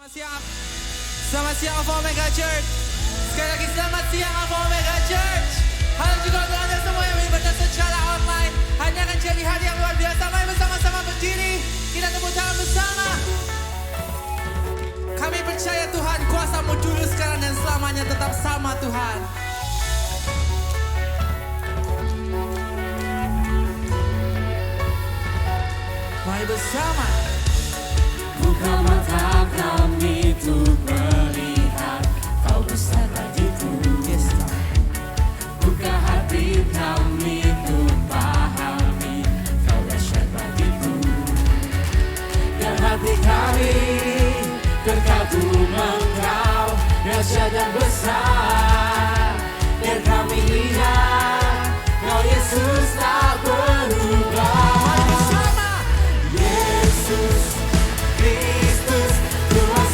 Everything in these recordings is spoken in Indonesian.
Selamat siang. Selamat siang Alpha Omega Church. Sekali lagi selamat siang Alpha Omega Church. Halo juga untuk Anda semua yang beribadah secara online. Hanya akan jadi hari yang luar biasa. Mari bersama-sama berdiri. Kita tepuk tangan bersama. Kami percaya Tuhan, kuasa-Mu dulu, sekarang dan selamanya tetap sama Tuhan. Mari bersama. Buka mata kami untuk melihat Kau besar bagiku. Yes, Buka hati kami untuk pahami Kau dahsyat bagiku. Biar hati kami terkagum Engkau dahsyat dan besar. Biar kami lihat Kau Yesus tak berubah. Yesus Kristus, kuasa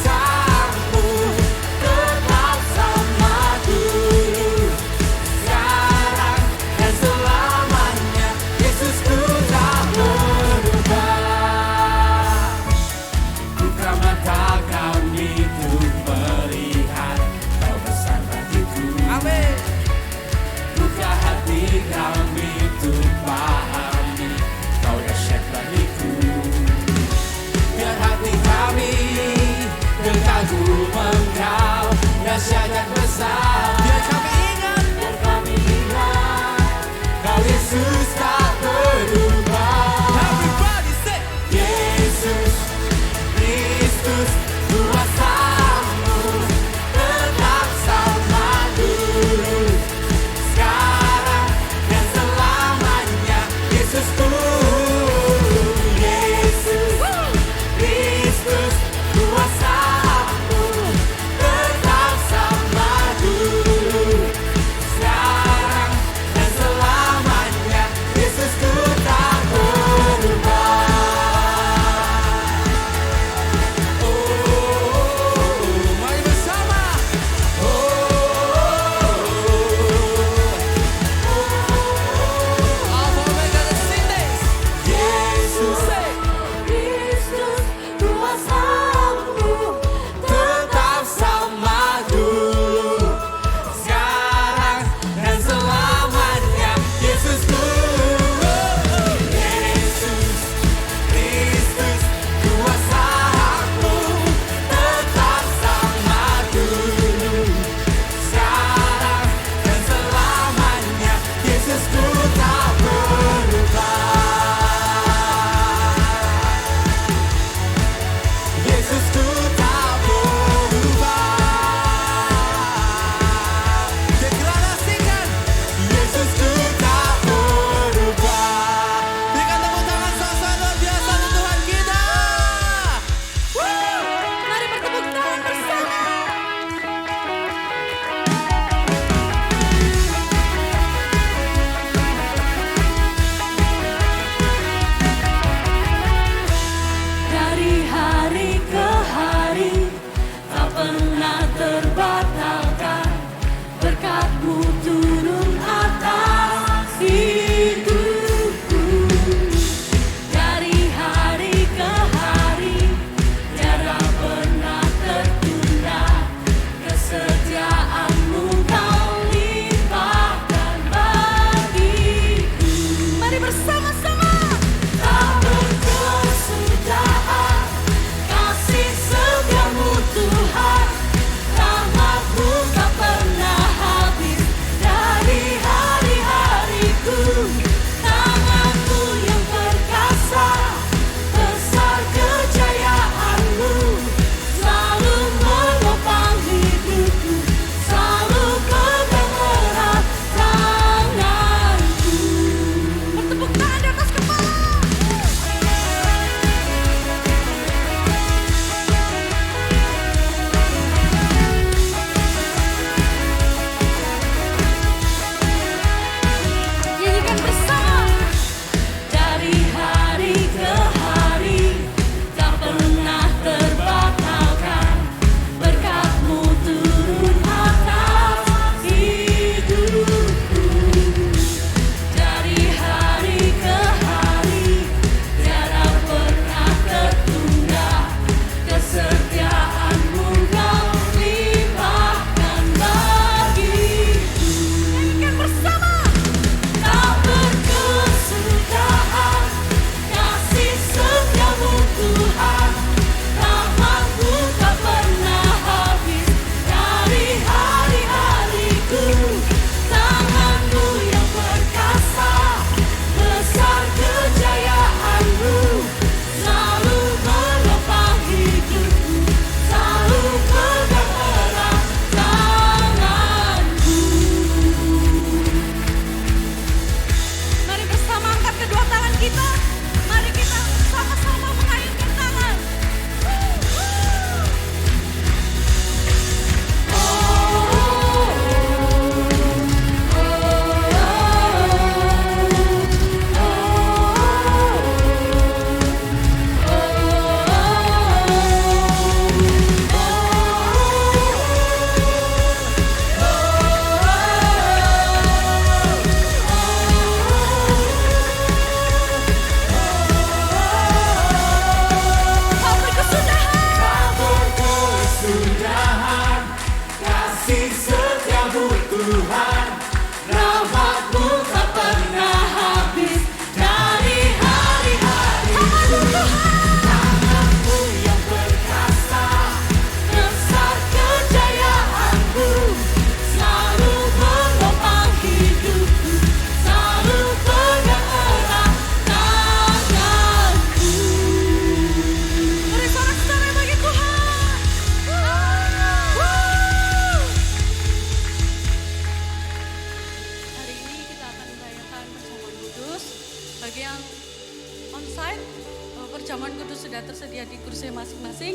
setia di kursi masing-masing.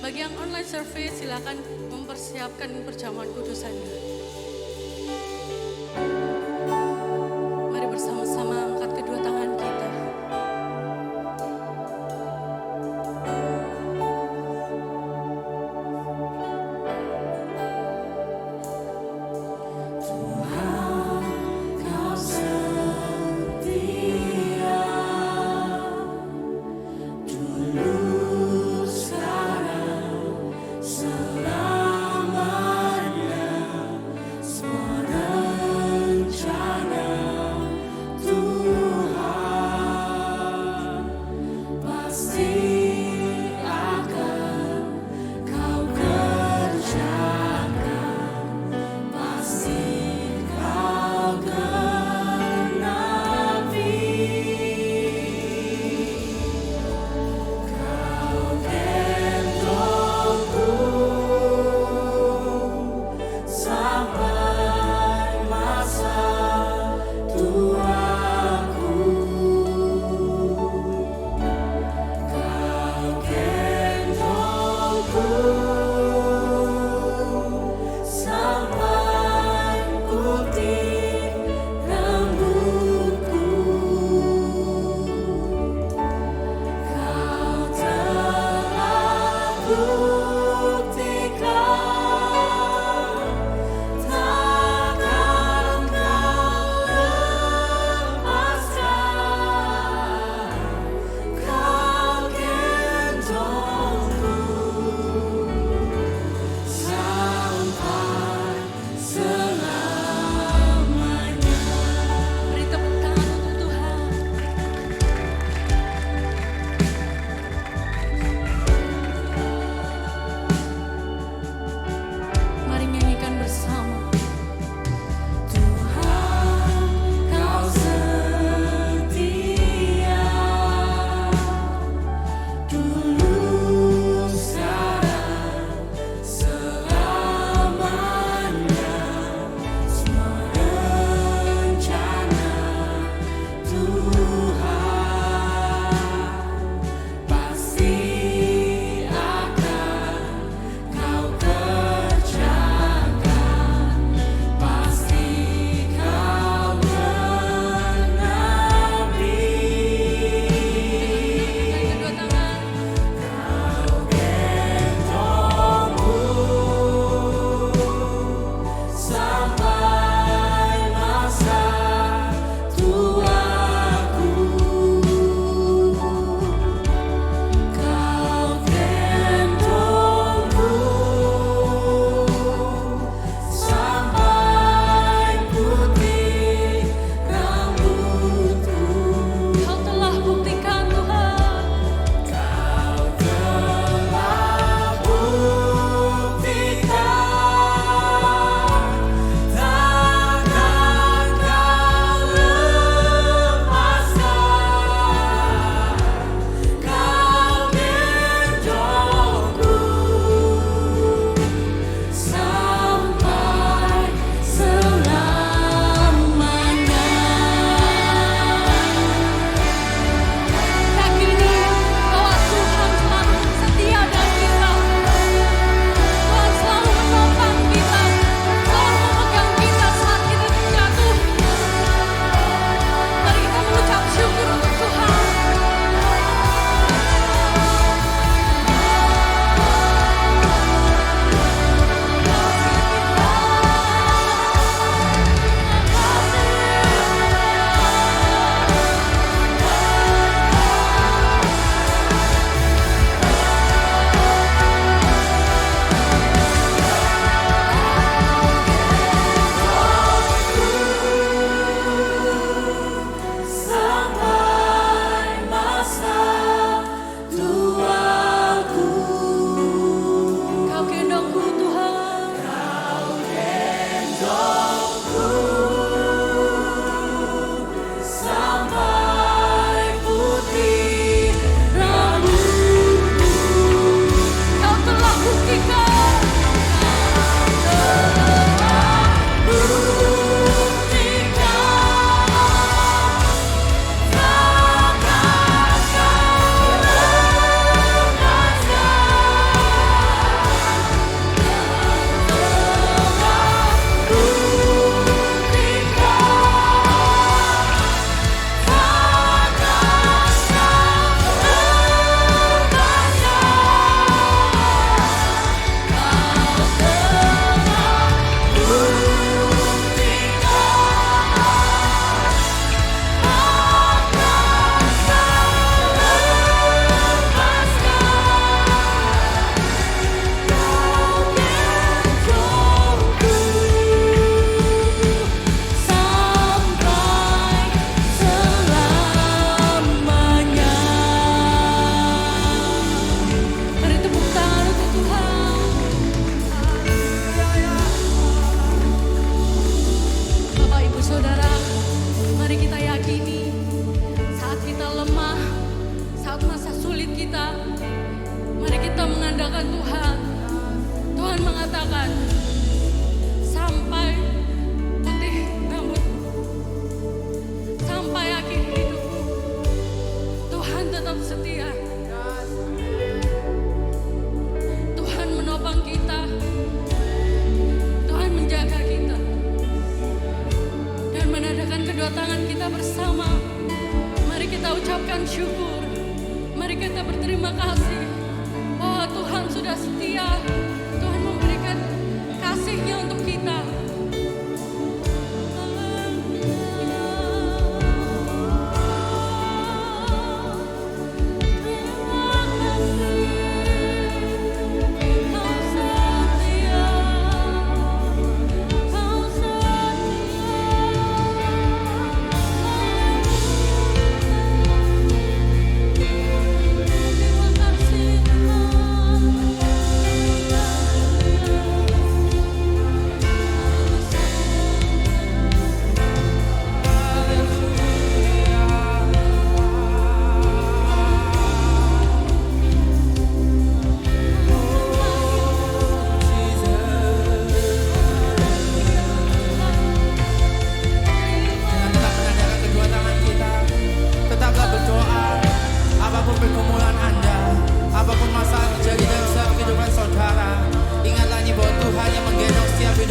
Bagi yang online service, silakan mempersiapkan perjamuan kudus Anda. Mari bersama-sama angkat kedua tangan kita. Kau setia dulu sekarang selamanya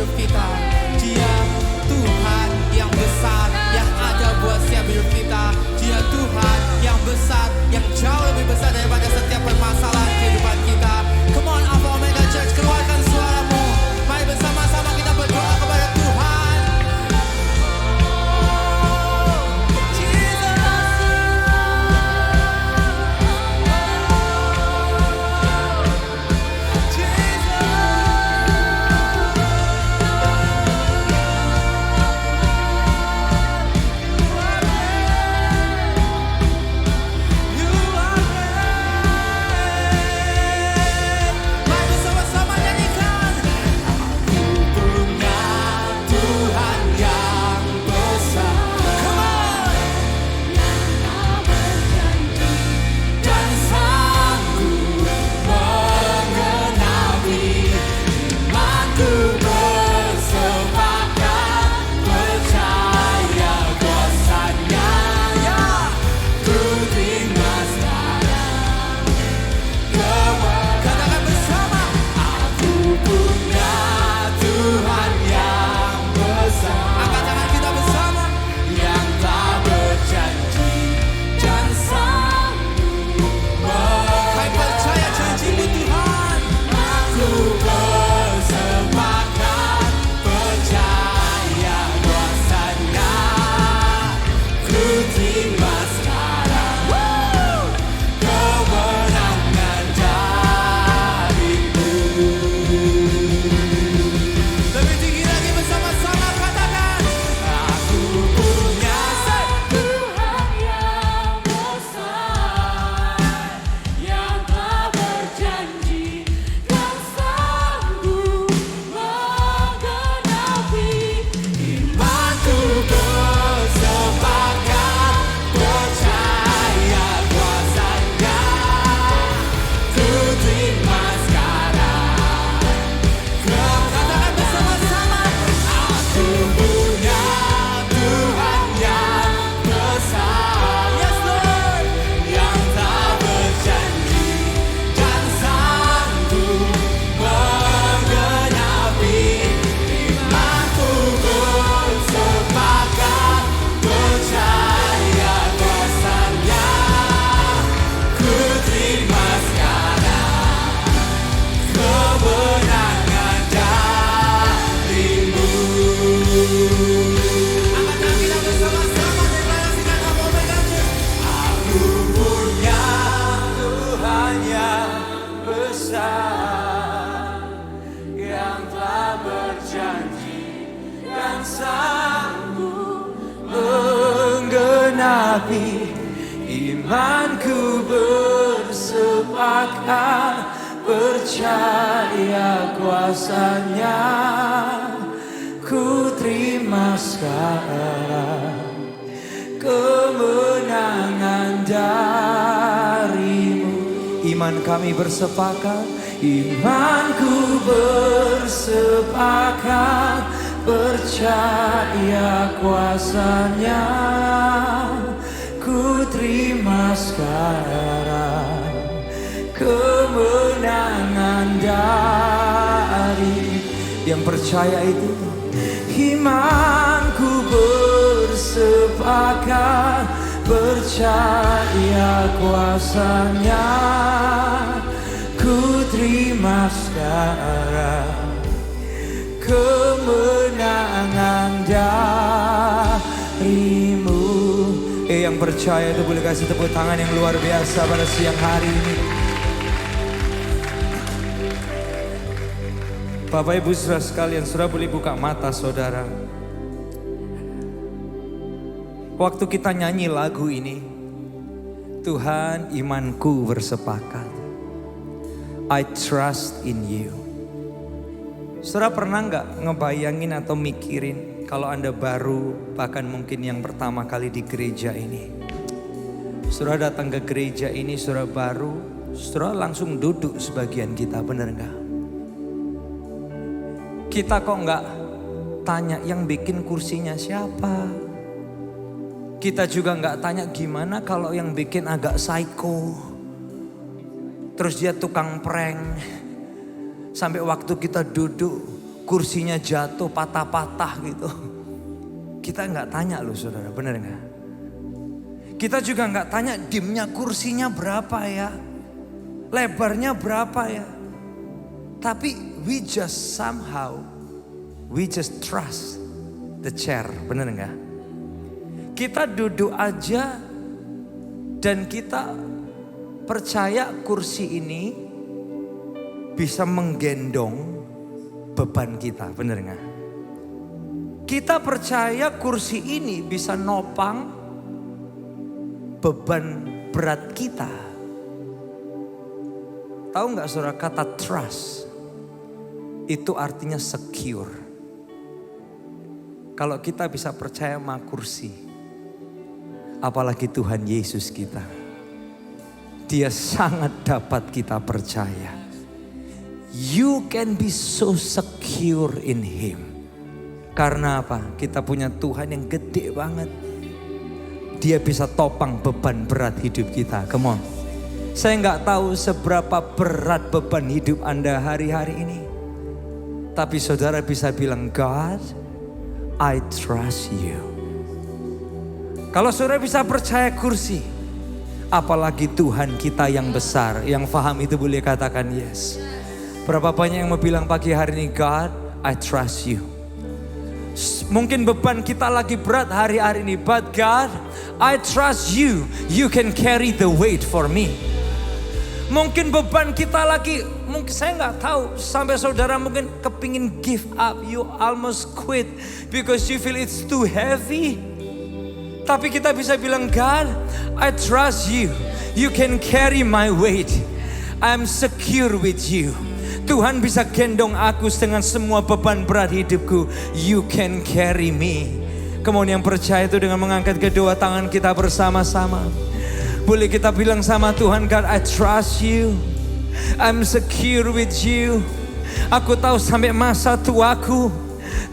hidup kita. Dia Tuhan yang besar, yang ada buat setiap hidup kita. Dia Tuhan yang besar, yang jauh lebih besar daripada setiap permasalahan kehidupan kita. Come on Alpha Omega Church, keluarkan suaramu. Mari bersama-sama kita berdoa kepada Tuhan. Imanku bersepakat percaya kuasanya, ku terima sekarang kemenangan darimu. Iman kami bersepakat, imanku bersepakat percaya kuasanya, ku terima sekarang kemenangan dari yang percaya itu. Imanku bersepakat percaya kuasanya, ku terima sekarang kemenangan darimu. Yang percaya itu boleh kasih tepuk tangan yang luar biasa pada siang hari ini. Bapak Ibu saudara sekalian, saudara boleh buka mata saudara. Waktu kita nyanyi lagu ini, Tuhan imanku bersepakat, I trust in you. Saudara pernah nggak ngebayangin atau mikirin kalau Anda baru, bahkan mungkin yang pertama kali di gereja ini. Saudara datang ke gereja ini, saudara baru, saudara langsung duduk sebagian kita, bener nggak? Kita kok nggak tanya yang bikin kursinya siapa? Kita juga nggak tanya gimana kalau yang bikin agak psycho. Terus dia tukang prank. Sampai waktu kita duduk, kursinya jatuh patah-patah gitu. Kita nggak tanya loh saudara, bener nggak? Kita juga nggak tanya dimnya kursinya berapa ya, lebarnya berapa ya. Tapi we just trust the chair, bener nggak? Kita duduk aja dan kita percaya kursi ini bisa menggendong beban kita, bener nggak? Kita percaya kursi ini bisa nopang beban berat kita. Tahu nggak saudara, kata trust itu artinya secure. Kalau kita bisa percaya sama kursi, apalagi Tuhan Yesus kita, Dia sangat dapat kita percaya. You can be so secure in Him. Karena apa? Kita punya Tuhan yang gede banget. Dia bisa topang beban berat hidup kita. Come on. Saya nggak tahu seberapa berat beban hidup Anda hari-hari ini. Tapi saudara bisa bilang, God, I trust you. Kalau saudara bisa percaya kursi, apalagi Tuhan kita yang besar. Yang paham itu boleh katakan yes. Berapa banyak yang mau bilang pagi hari ini, God, I trust you. Mungkin beban kita lagi berat hari-hari ini, but God, I trust you. You can carry the weight for me. Mungkin beban kita lagi, mungkin saya nggak tahu, sampai saudara mungkin kepingin give up, you almost quit because you feel it's too heavy. Tapi kita bisa bilang, God, I trust you. You can carry my weight. I'm secure with you. Tuhan bisa gendong aku dengan semua beban berat hidupku. You can carry me. Kemudian yang percaya itu dengan mengangkat kedua tangan kita bersama-sama. Boleh kita bilang sama Tuhan, God, I trust you. I'm secure with you. Aku tahu sampai masa tuaku,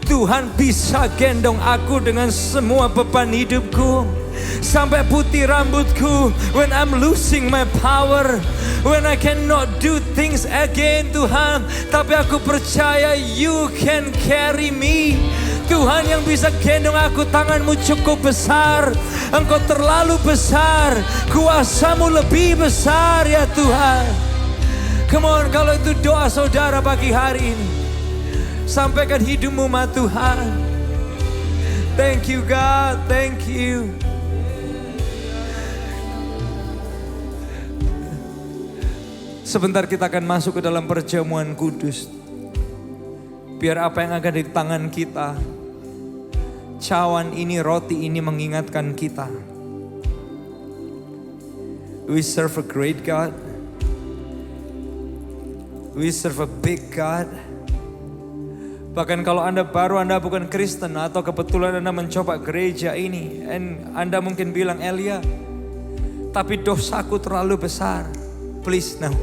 Tuhan bisa gendong aku dengan semua beban hidupku. Sampai putih rambutku, when I'm losing my power, when I cannot do things again, Tuhan. Tapi aku percaya you can carry me. Tuhan yang bisa gendong aku, tanganmu cukup besar. Engkau terlalu besar, kuasamu lebih besar ya Tuhan. Come on, kalau itu doa saudara pagi hari ini, sampaikan hidupmu sama Tuhan. Thank you God, thank you. Sebentar kita akan masuk ke dalam perjamuan kudus. Biar apa yang ada di tangan kita, cawan ini, roti ini mengingatkan kita. We serve a great God. We serve a big God. Bahkan kalau Anda baru, Anda bukan Kristen, atau kebetulan Anda mencoba gereja ini, and Anda mungkin bilang, Elia, tapi dosaku terlalu besar. Please no.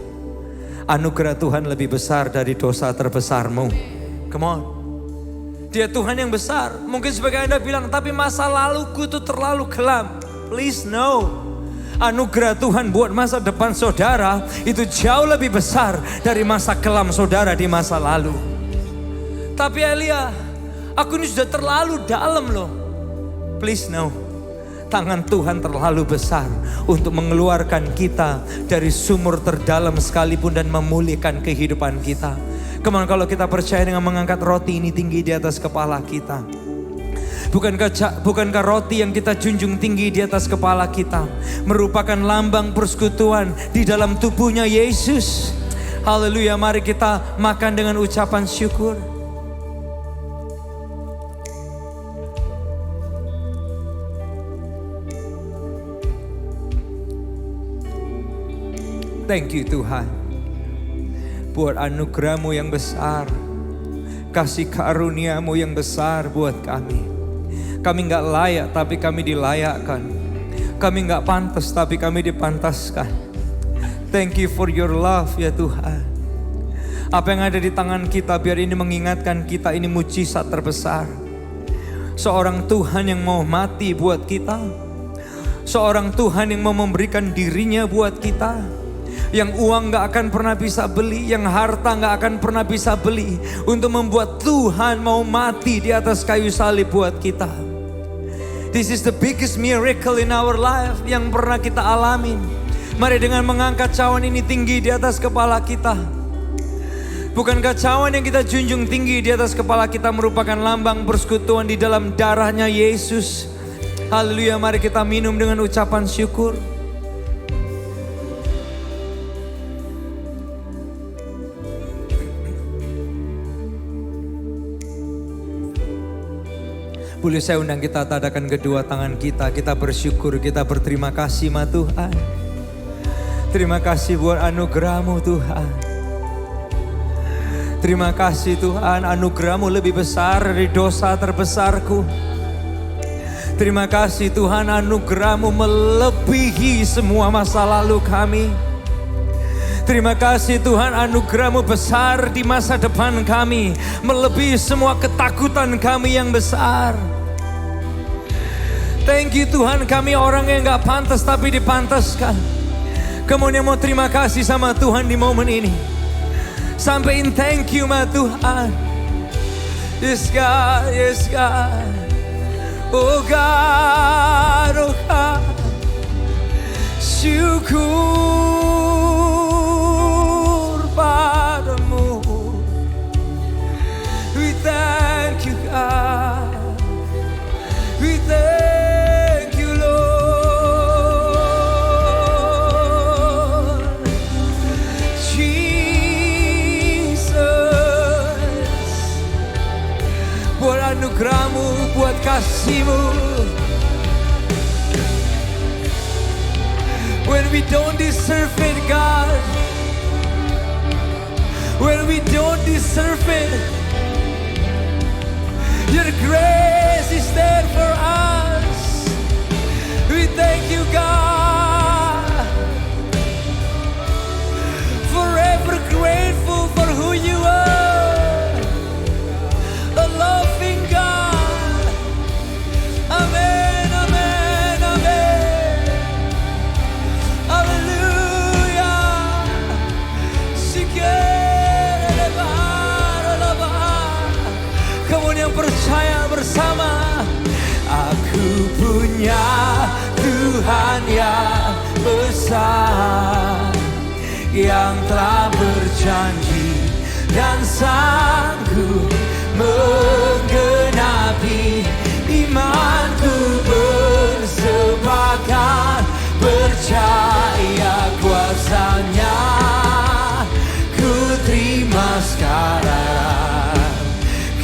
Anugerah Tuhan lebih besar dari dosa terbesarmu. Come on. Dia Tuhan yang besar. Mungkin sebagai Anda bilang, tapi masa laluku itu terlalu kelam. Please no. Anugerah Tuhan buat masa depan saudara itu jauh lebih besar dari masa kelam saudara di masa lalu. Tapi Elia, aku ini sudah terlalu dalam loh. Please no. Tangan Tuhan terlalu besar untuk mengeluarkan kita dari sumur terdalam sekalipun dan memulihkan kehidupan kita. Kemana kalau kita percaya dengan mengangkat roti ini tinggi di atas kepala kita. Bukankah roti yang kita junjung tinggi di atas kepala kita merupakan lambang persekutuan di dalam tubuhnya Yesus. Haleluya, mari kita makan dengan ucapan syukur. Thank you Tuhan, buat anugerah-Mu yang besar, kasih karunia-Mu yang besar buat kami. Kami gak layak tapi kami dilayakkan. Kami gak pantas tapi kami dipantaskan. Thank you for your love ya Tuhan. Apa yang ada di tangan kita, biar ini mengingatkan kita, ini mujizat terbesar. Seorang Tuhan yang mau mati buat kita. Seorang Tuhan yang mau memberikan dirinya buat kita. yang uang gak akan pernah bisa beli, yang harta gak akan pernah bisa beli, untuk membuat Tuhan mau mati di atas kayu salib buat kita. This is the biggest miracle in our life yang pernah kita alamin. Mari dengan mengangkat cawan ini tinggi di atas kepala kita. Bukankah cawan yang kita junjung tinggi di atas kepala kita merupakan lambang persekutuan di dalam darahnya Yesus? Haleluya, mari kita minum dengan ucapan syukur. Boleh saya undang kita tadakan kedua tangan kita. Kita bersyukur, kita berterima kasih ma Tuhan. Terima kasih buat anugerah-Mu Tuhan. Terima kasih Tuhan, anugerah-Mu lebih besar dari dosa terbesarku. Terima kasih Tuhan, anugerah-Mu melebihi semua masa lalu kami. Terima kasih Tuhan, anugerah-Mu besar di masa depan kami, melebihi semua ketakutan kami yang besar. Thank you Tuhan, kami orang yang gak pantas tapi dipantaskan. Kemudian mau terima kasih sama Tuhan di momen ini. Sampaikan thank you ma Tuhan. Yes God, yes God. Oh God, oh God. Syukur padamu. We thank you God. We thank you Lord. Buat anugerah-Mu, buat kasih-Mu. When we don't deserve it, God. When we don't deserve it, Your grace is there for us. We thank you, God. Forever grateful for who You are. A loving God. Amen, amen, amen. Hallelujah. Kamu yang percaya bersama. Aku punya Tuhan yang besar, yang telah berjanji dan sanggup menggenapi. Imanku bersepakat, percaya kuasa-Nya. Ku terima sekarang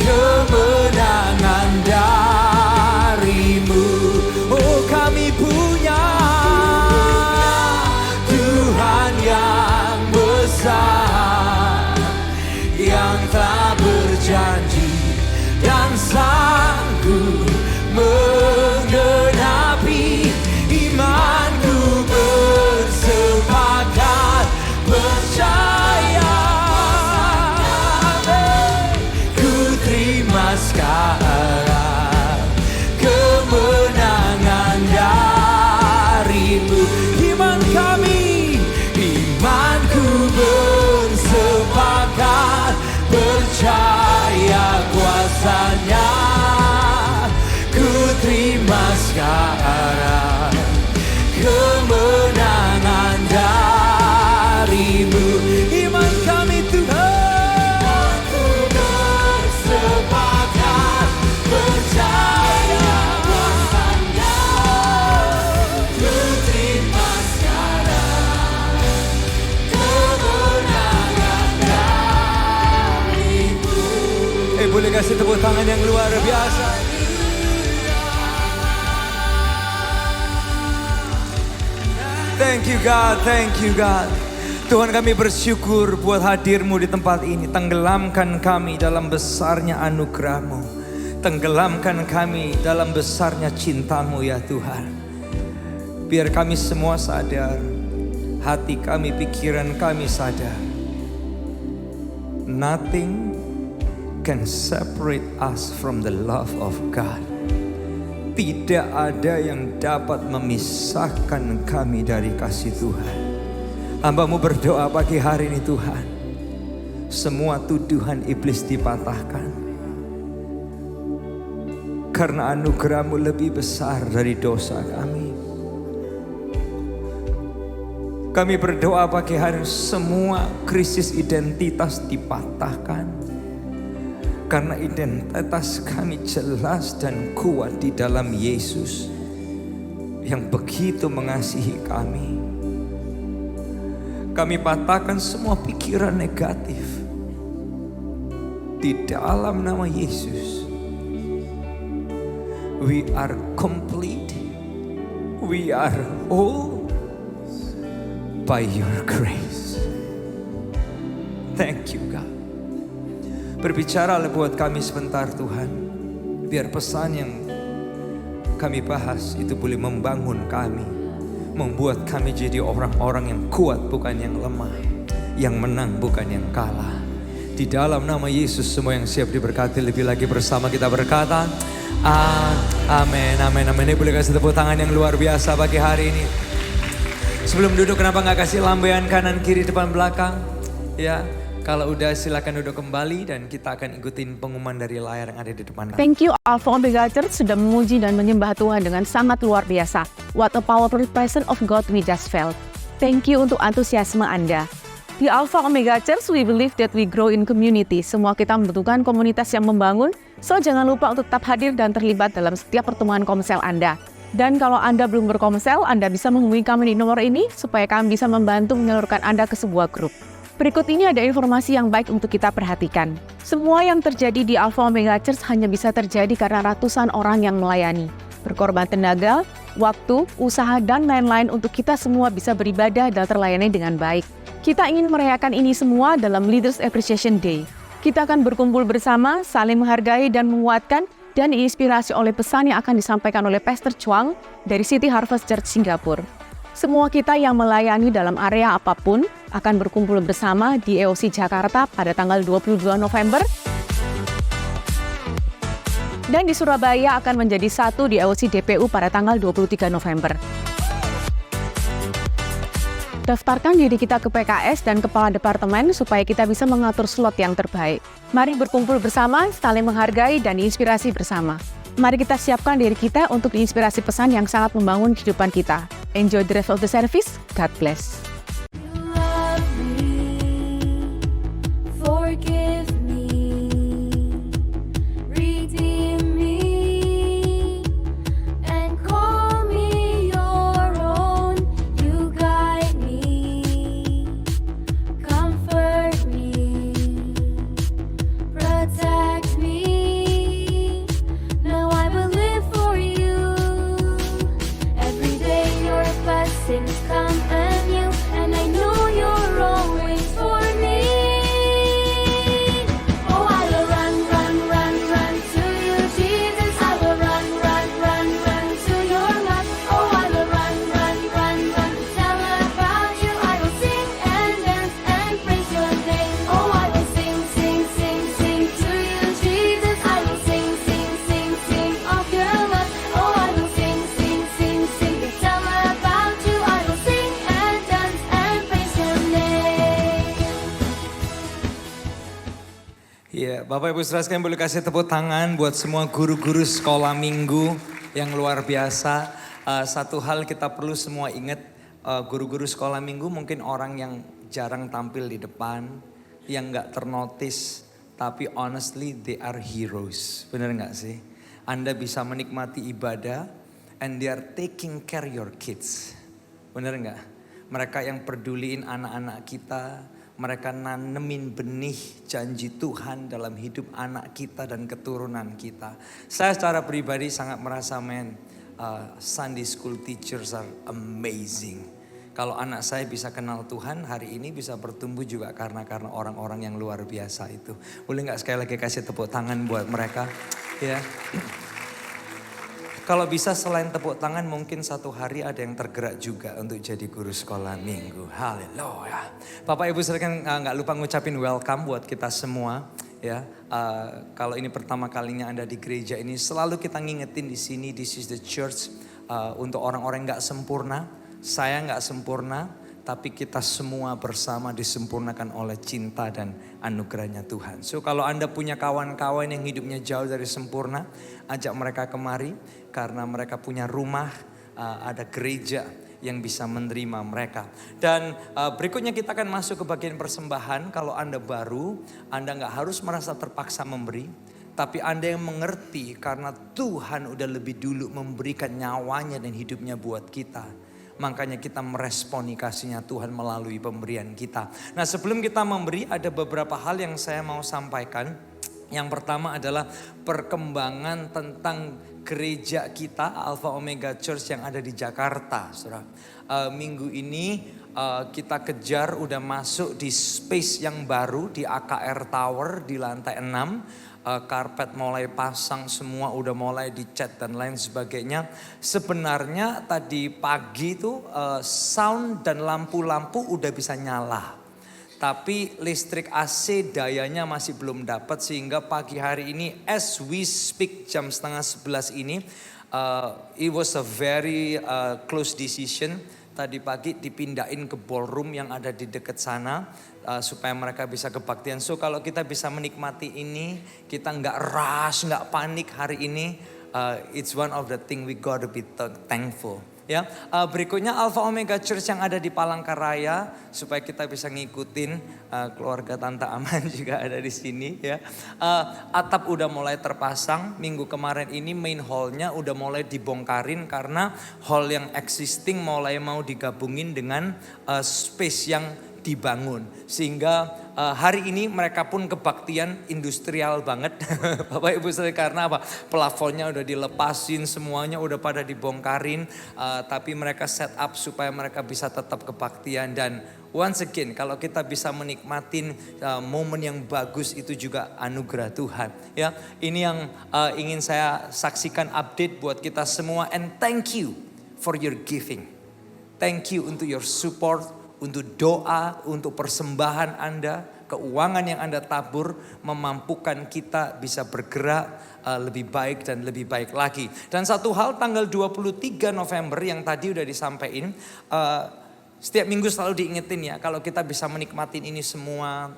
kemenangan dari-Mu. Oh kami punya Tuhan yang besar, yang telah berjanji dan sanggup menggenapi. Imanku bersepakat, percaya. Ku terima sekarang kemenangan dari-Mu. Iman kami, imanku bersepakat, percaya kuasa-Nya. Ku terima sekarang kemenangan dari-Mu. Iman kami Tuhan, ku bersepakat, percaya kuasa-Nya. Ku terima sekarang kemenangan dari-Mu. Boleh kasih tepuk tangan yang luar biasa. Thank you God, thank you God. Tuhan kami bersyukur buat hadir-Mu di tempat ini. Tenggelamkan kami dalam besarnya anugerah-Mu. Tenggelamkan kami dalam besarnya cinta-Mu ya Tuhan. Biar kami semua sadar, hati kami, pikiran kami sadar. Nothing can separate us from the love of God. Tidak ada yang dapat memisahkan kami dari kasih Tuhan. Hamba-Mu berdoa pagi hari ini Tuhan. Semua tuduhan iblis dipatahkan. Karena anugerah-Mu lebih besar dari dosa kami. Kami berdoa pagi hari ini semua krisis identitas dipatahkan. Karena identitas kami jelas dan kuat di dalam Yesus yang begitu mengasihi kami. Kami patahkan semua pikiran negatif di dalam nama Yesus. We are complete. We are whole by your grace. Thank you God. Berbicaralah buat kami sebentar Tuhan. Biar pesan yang kami bahas itu boleh membangun kami. Membuat kami jadi orang-orang yang kuat bukan yang lemah. Yang menang bukan yang kalah. Di dalam nama Yesus semua yang siap diberkati lebih lagi bersama kita berkata amin, amin, amin. Ini boleh kasih tepuk tangan yang luar biasa pagi hari ini. Sebelum duduk kenapa gak kasih lambaian kanan kiri depan belakang. Ya, kalau udah silakan duduk kembali dan kita akan ikutin pengumuman dari layar yang ada di depan. Thank you Alpha Omega Church sudah memuji dan menyembah Tuhan dengan sangat luar biasa. What a powerful presence of God we just felt. Thank you untuk antusiasme Anda. Di Alpha Omega Church, we believe that we grow in community. Semua kita membutuhkan komunitas yang membangun. So jangan lupa untuk tetap hadir dan terlibat dalam setiap pertemuan komsel Anda. Dan kalau Anda belum berkomsel, Anda bisa menghubungi kami di nomor ini supaya kami bisa membantu menyalurkan Anda ke sebuah grup. Berikut ini ada informasi yang baik untuk kita perhatikan. Semua yang terjadi di Alpha Omega Church hanya bisa terjadi karena ratusan orang yang melayani. Berkorban tenaga, waktu, usaha, dan lain-lain untuk kita semua bisa beribadah dan terlayani dengan baik. Kita ingin merayakan ini semua dalam Leaders Appreciation Day. Kita akan berkumpul bersama, saling menghargai dan menguatkan, dan diinspirasi oleh pesan yang akan disampaikan oleh Pastor Chuang dari City Harvest Church Singapura. Semua kita yang melayani dalam area apapun akan berkumpul bersama di EOC Jakarta pada tanggal 22 November. Dan di Surabaya akan menjadi satu di EOC DPU pada tanggal 23 November. Daftarkan diri kita ke PKS dan Kepala Departemen supaya kita bisa mengatur slot yang terbaik. Mari berkumpul bersama, saling menghargai, dan diinspirasi bersama. Mari kita siapkan diri kita untuk diinspirasi pesan yang sangat membangun kehidupan kita. Enjoy the rest of the service. God bless. Forgive me, redeem me, and call me your own. You guide me, comfort me, protect me. Now I will live for you. Every day your blessings come anew, and I know you're always for me. Ya, Bapak Ibu Saudara sekalian boleh kasih tepuk tangan buat semua guru-guru sekolah minggu yang luar biasa. Satu hal kita perlu semua ingat, guru-guru sekolah minggu mungkin orang yang jarang tampil di depan, yang gak ternotis, tapi honestly they are heroes. Bener gak sih? Anda bisa menikmati ibadah and they are taking care your kids. Bener gak? Mereka yang peduliin anak-anak kita. Mereka nanemin benih janji Tuhan dalam hidup anak kita dan keturunan kita. Saya secara pribadi sangat merasa Sunday school teachers are amazing. Kalau anak saya bisa kenal Tuhan hari ini bisa bertumbuh juga karena orang-orang yang luar biasa itu. Boleh gak sekali lagi kasih tepuk tangan buat mereka? Ya. Kalau bisa selain tepuk tangan mungkin satu hari ada yang tergerak juga untuk jadi guru sekolah minggu. Haleluya. Bapak Ibu silakan nggak lupa ngucapin welcome buat kita semua. Ya, kalau ini pertama kalinya Anda di gereja ini selalu kita ngingetin di sini this is the church untuk orang-orang nggak sempurna. Saya nggak sempurna, tapi kita semua bersama disempurnakan oleh cinta dan anugerahnya Tuhan. So kalau Anda punya kawan-kawan yang hidupnya jauh dari sempurna, ajak mereka kemari karena mereka punya rumah, ada gereja yang bisa menerima mereka. Dan berikutnya kita akan masuk ke bagian persembahan. Kalau Anda baru, Anda gak harus merasa terpaksa memberi. Tapi Anda yang mengerti karena Tuhan udah lebih dulu memberikan nyawanya dan hidupnya buat kita. Makanya kita meresponi kasihnya Tuhan melalui pemberian kita. Nah sebelum kita memberi ada beberapa hal yang saya mau sampaikan. Yang pertama adalah perkembangan tentang gereja kita Alpha Omega Church yang ada di Jakarta. Saudara. Minggu ini kita kejar udah masuk di space yang baru di AKR Tower di lantai 6. Karpet mulai pasang, semua udah mulai dicat dan lain sebagainya. Sebenarnya tadi pagi itu sound dan lampu-lampu udah bisa nyala. Tapi listrik AC dayanya masih belum dapat sehingga pagi hari ini as we speak jam 10:30 ini it was a very close decision. Tadi pagi dipindahin ke ballroom yang ada di dekat sana supaya mereka bisa kebaktian. So kalau kita bisa menikmati ini, kita nggak rush, nggak panik hari ini. It's one of the thing we gotta be thankful. Ya, berikutnya Alpha Omega Church yang ada di Palangkaraya supaya kita bisa ngikutin keluarga Tante Aman juga ada di sini ya. Atap udah mulai terpasang, minggu kemarin ini main hallnya udah mulai dibongkarin karena hall yang existing mulai mau digabungin dengan space yang dibangun. Sehingga hari ini mereka pun kebaktian industrial banget. Bapak Ibu saudara, karena apa? Plafonnya udah dilepasin, semuanya udah pada dibongkarin. Tapi mereka set up supaya mereka bisa tetap kebaktian. Dan once again kalau kita bisa menikmatin momen yang bagus itu juga anugerah Tuhan. Ya, ini yang ingin saya saksikan update buat kita semua. And thank you for your giving. Thank you untuk your support. Untuk doa, untuk persembahan Anda, keuangan yang Anda tabur memampukan kita bisa bergerak lebih baik dan lebih baik lagi. Dan satu hal tanggal 23 November yang tadi udah disampaikan, setiap minggu selalu diingetin ya kalau kita bisa menikmatin ini semua.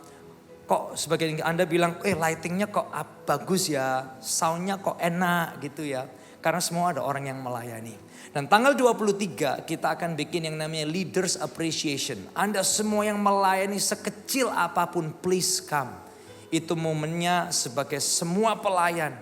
Kok sebagian Anda bilang lightingnya kok bagus ya, soundnya kok enak gitu ya. Karena semua ada orang yang melayani. Dan tanggal 23 kita akan bikin yang namanya Leaders Appreciation. Anda semua yang melayani sekecil apapun please come. Itu momennya sebagai semua pelayan.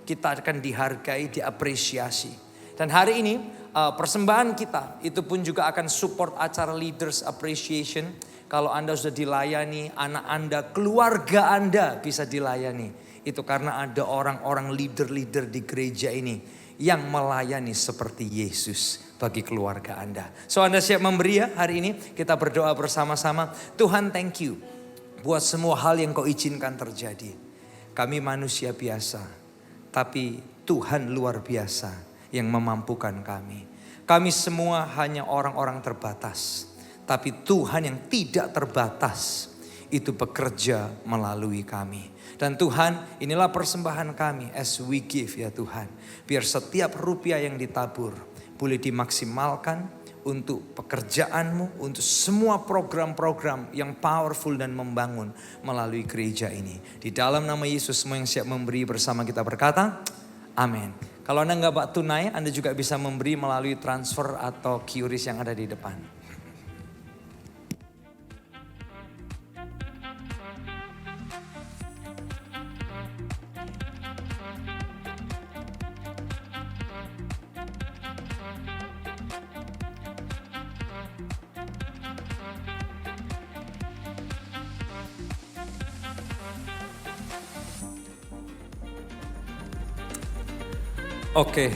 Kita akan dihargai, diapresiasi. Dan hari ini persembahan kita itu pun juga akan support acara Leaders Appreciation. Kalau Anda sudah dilayani, anak Anda, keluarga Anda bisa dilayani. Itu karena ada orang-orang leader-leader di gereja ini yang melayani seperti Yesus bagi keluarga Anda. So Anda siap memberi ya hari ini? Kita berdoa bersama-sama. Tuhan thank you buat semua hal yang kau izinkan terjadi. Kami manusia biasa, tapi Tuhan luar biasa yang memampukan kami. Kami semua hanya orang-orang terbatas, tapi Tuhan yang tidak terbatas itu bekerja melalui kami. Dan Tuhan, inilah persembahan kami as we give ya Tuhan. Biar setiap rupiah yang ditabur boleh dimaksimalkan untuk pekerjaan-Mu, untuk semua program-program yang powerful dan membangun melalui gereja ini. Di dalam nama Yesus semua yang siap memberi bersama kita berkata, amin. Kalau Anda nggak bawa tunai, Anda juga bisa memberi melalui transfer atau QRIS yang ada di depan. Oke,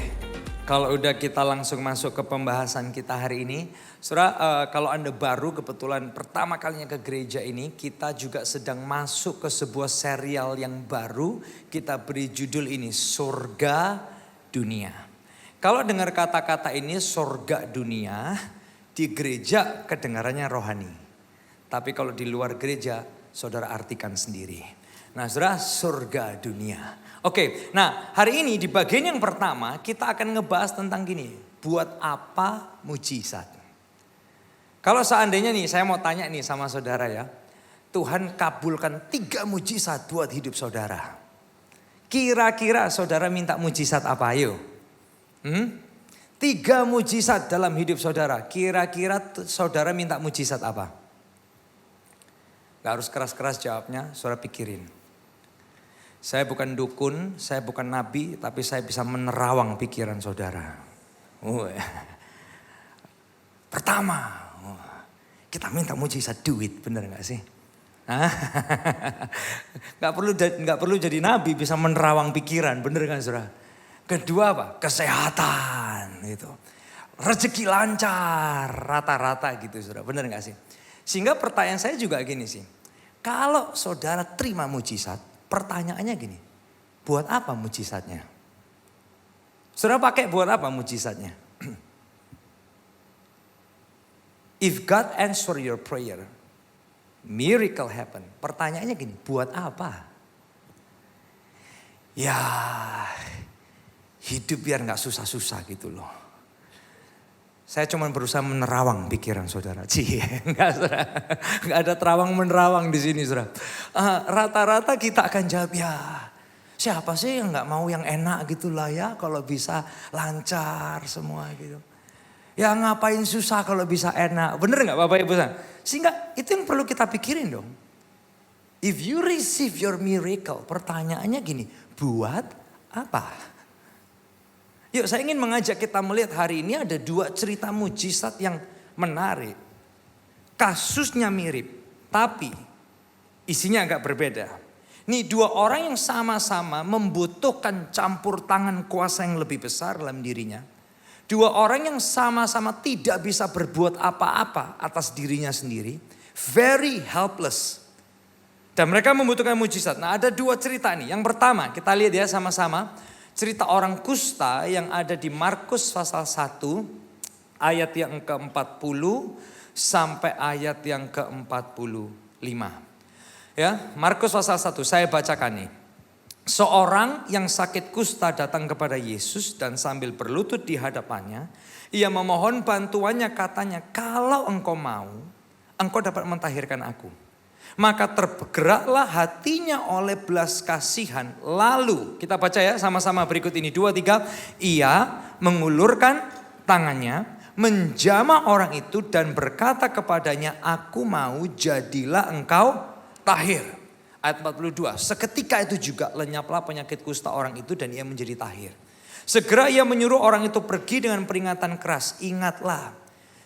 kalau udah kita langsung masuk ke pembahasan kita hari ini. Saudara, kalau Anda baru kebetulan pertama kalinya ke gereja ini, kita juga sedang masuk ke sebuah serial yang baru. Kita beri judul ini, Surga Dunia. Kalau dengar kata-kata ini, surga dunia, di gereja kedengarannya rohani. Tapi kalau di luar gereja, saudara artikan sendiri. Nah saudara, surga dunia. Oke, nah hari ini di bagian yang pertama kita akan ngebahas tentang gini. Buat apa mujizat? Kalau seandainya nih saya mau tanya nih sama saudara ya. Tuhan kabulkan 3 mujizat buat hidup saudara. Kira-kira saudara minta mujizat apa ayo? 3 mujizat dalam hidup saudara. Kira-kira saudara minta mujizat apa? Gak harus keras-keras jawabnya, saudara pikirin. Saya bukan dukun, saya bukan nabi, tapi saya bisa menerawang pikiran saudara. Pertama, kita minta mujizat duit, bener gak sih? Gak perlu jadi nabi bisa menerawang pikiran, bener kan saudara? Kedua apa? Kesehatan gitu. Rezeki lancar, rata-rata gitu saudara, bener gak sih? Sehingga pertanyaan saya juga gini sih. Kalau saudara terima mujizat, pertanyaannya gini. Buat apa mujizatnya? Saudara pakai buat apa mujizatnya? If God answer your prayer, miracle happen. Pertanyaannya gini, buat apa? Ya, hidup biar gak susah-susah gitu loh. Saya cuma berusaha menerawang pikiran saudara. Gak ada terawang menerawang di sini saudara. Rata-rata kita akan jawab ya. Siapa sih yang gak mau yang enak gitu lah ya. Kalau bisa lancar semua gitu. Ya ngapain susah kalau bisa enak. Bener gak Bapak Ibu? Sehingga itu yang perlu kita pikirin dong. If you receive your miracle. Pertanyaannya gini. Buat apa? Yuk saya ingin mengajak kita melihat hari ini ada 2 cerita mujizat yang menarik. Kasusnya mirip, tapi isinya agak berbeda. Nih 2 orang yang sama-sama membutuhkan campur tangan kuasa yang lebih besar dalam dirinya. 2 orang yang sama-sama tidak bisa berbuat apa-apa atas dirinya sendiri. Very helpless. Dan mereka membutuhkan mujizat. Nah ada 2 cerita nih. Yang pertama kita lihat ya sama-sama. Cerita orang kusta yang ada di Markus pasal 1 ayat yang ke-40 sampai ayat yang ke-45. Ya, Markus pasal 1 saya bacakan nih. Seorang yang sakit kusta datang kepada Yesus dan sambil berlutut di hadapannya, ia memohon bantuannya katanya, "Kalau engkau mau, engkau dapat mentahirkan aku." Maka tergeraklah hatinya oleh belas kasihan. Lalu kita baca ya sama-sama berikut ini 2, 3. Ia mengulurkan tangannya, menjamah orang itu dan berkata kepadanya, "Aku mau, jadilah engkau tahir." Ayat 42. Seketika itu juga lenyaplah penyakit kusta orang itu dan ia menjadi tahir. Segera ia menyuruh orang itu pergi dengan peringatan keras. Ingatlah.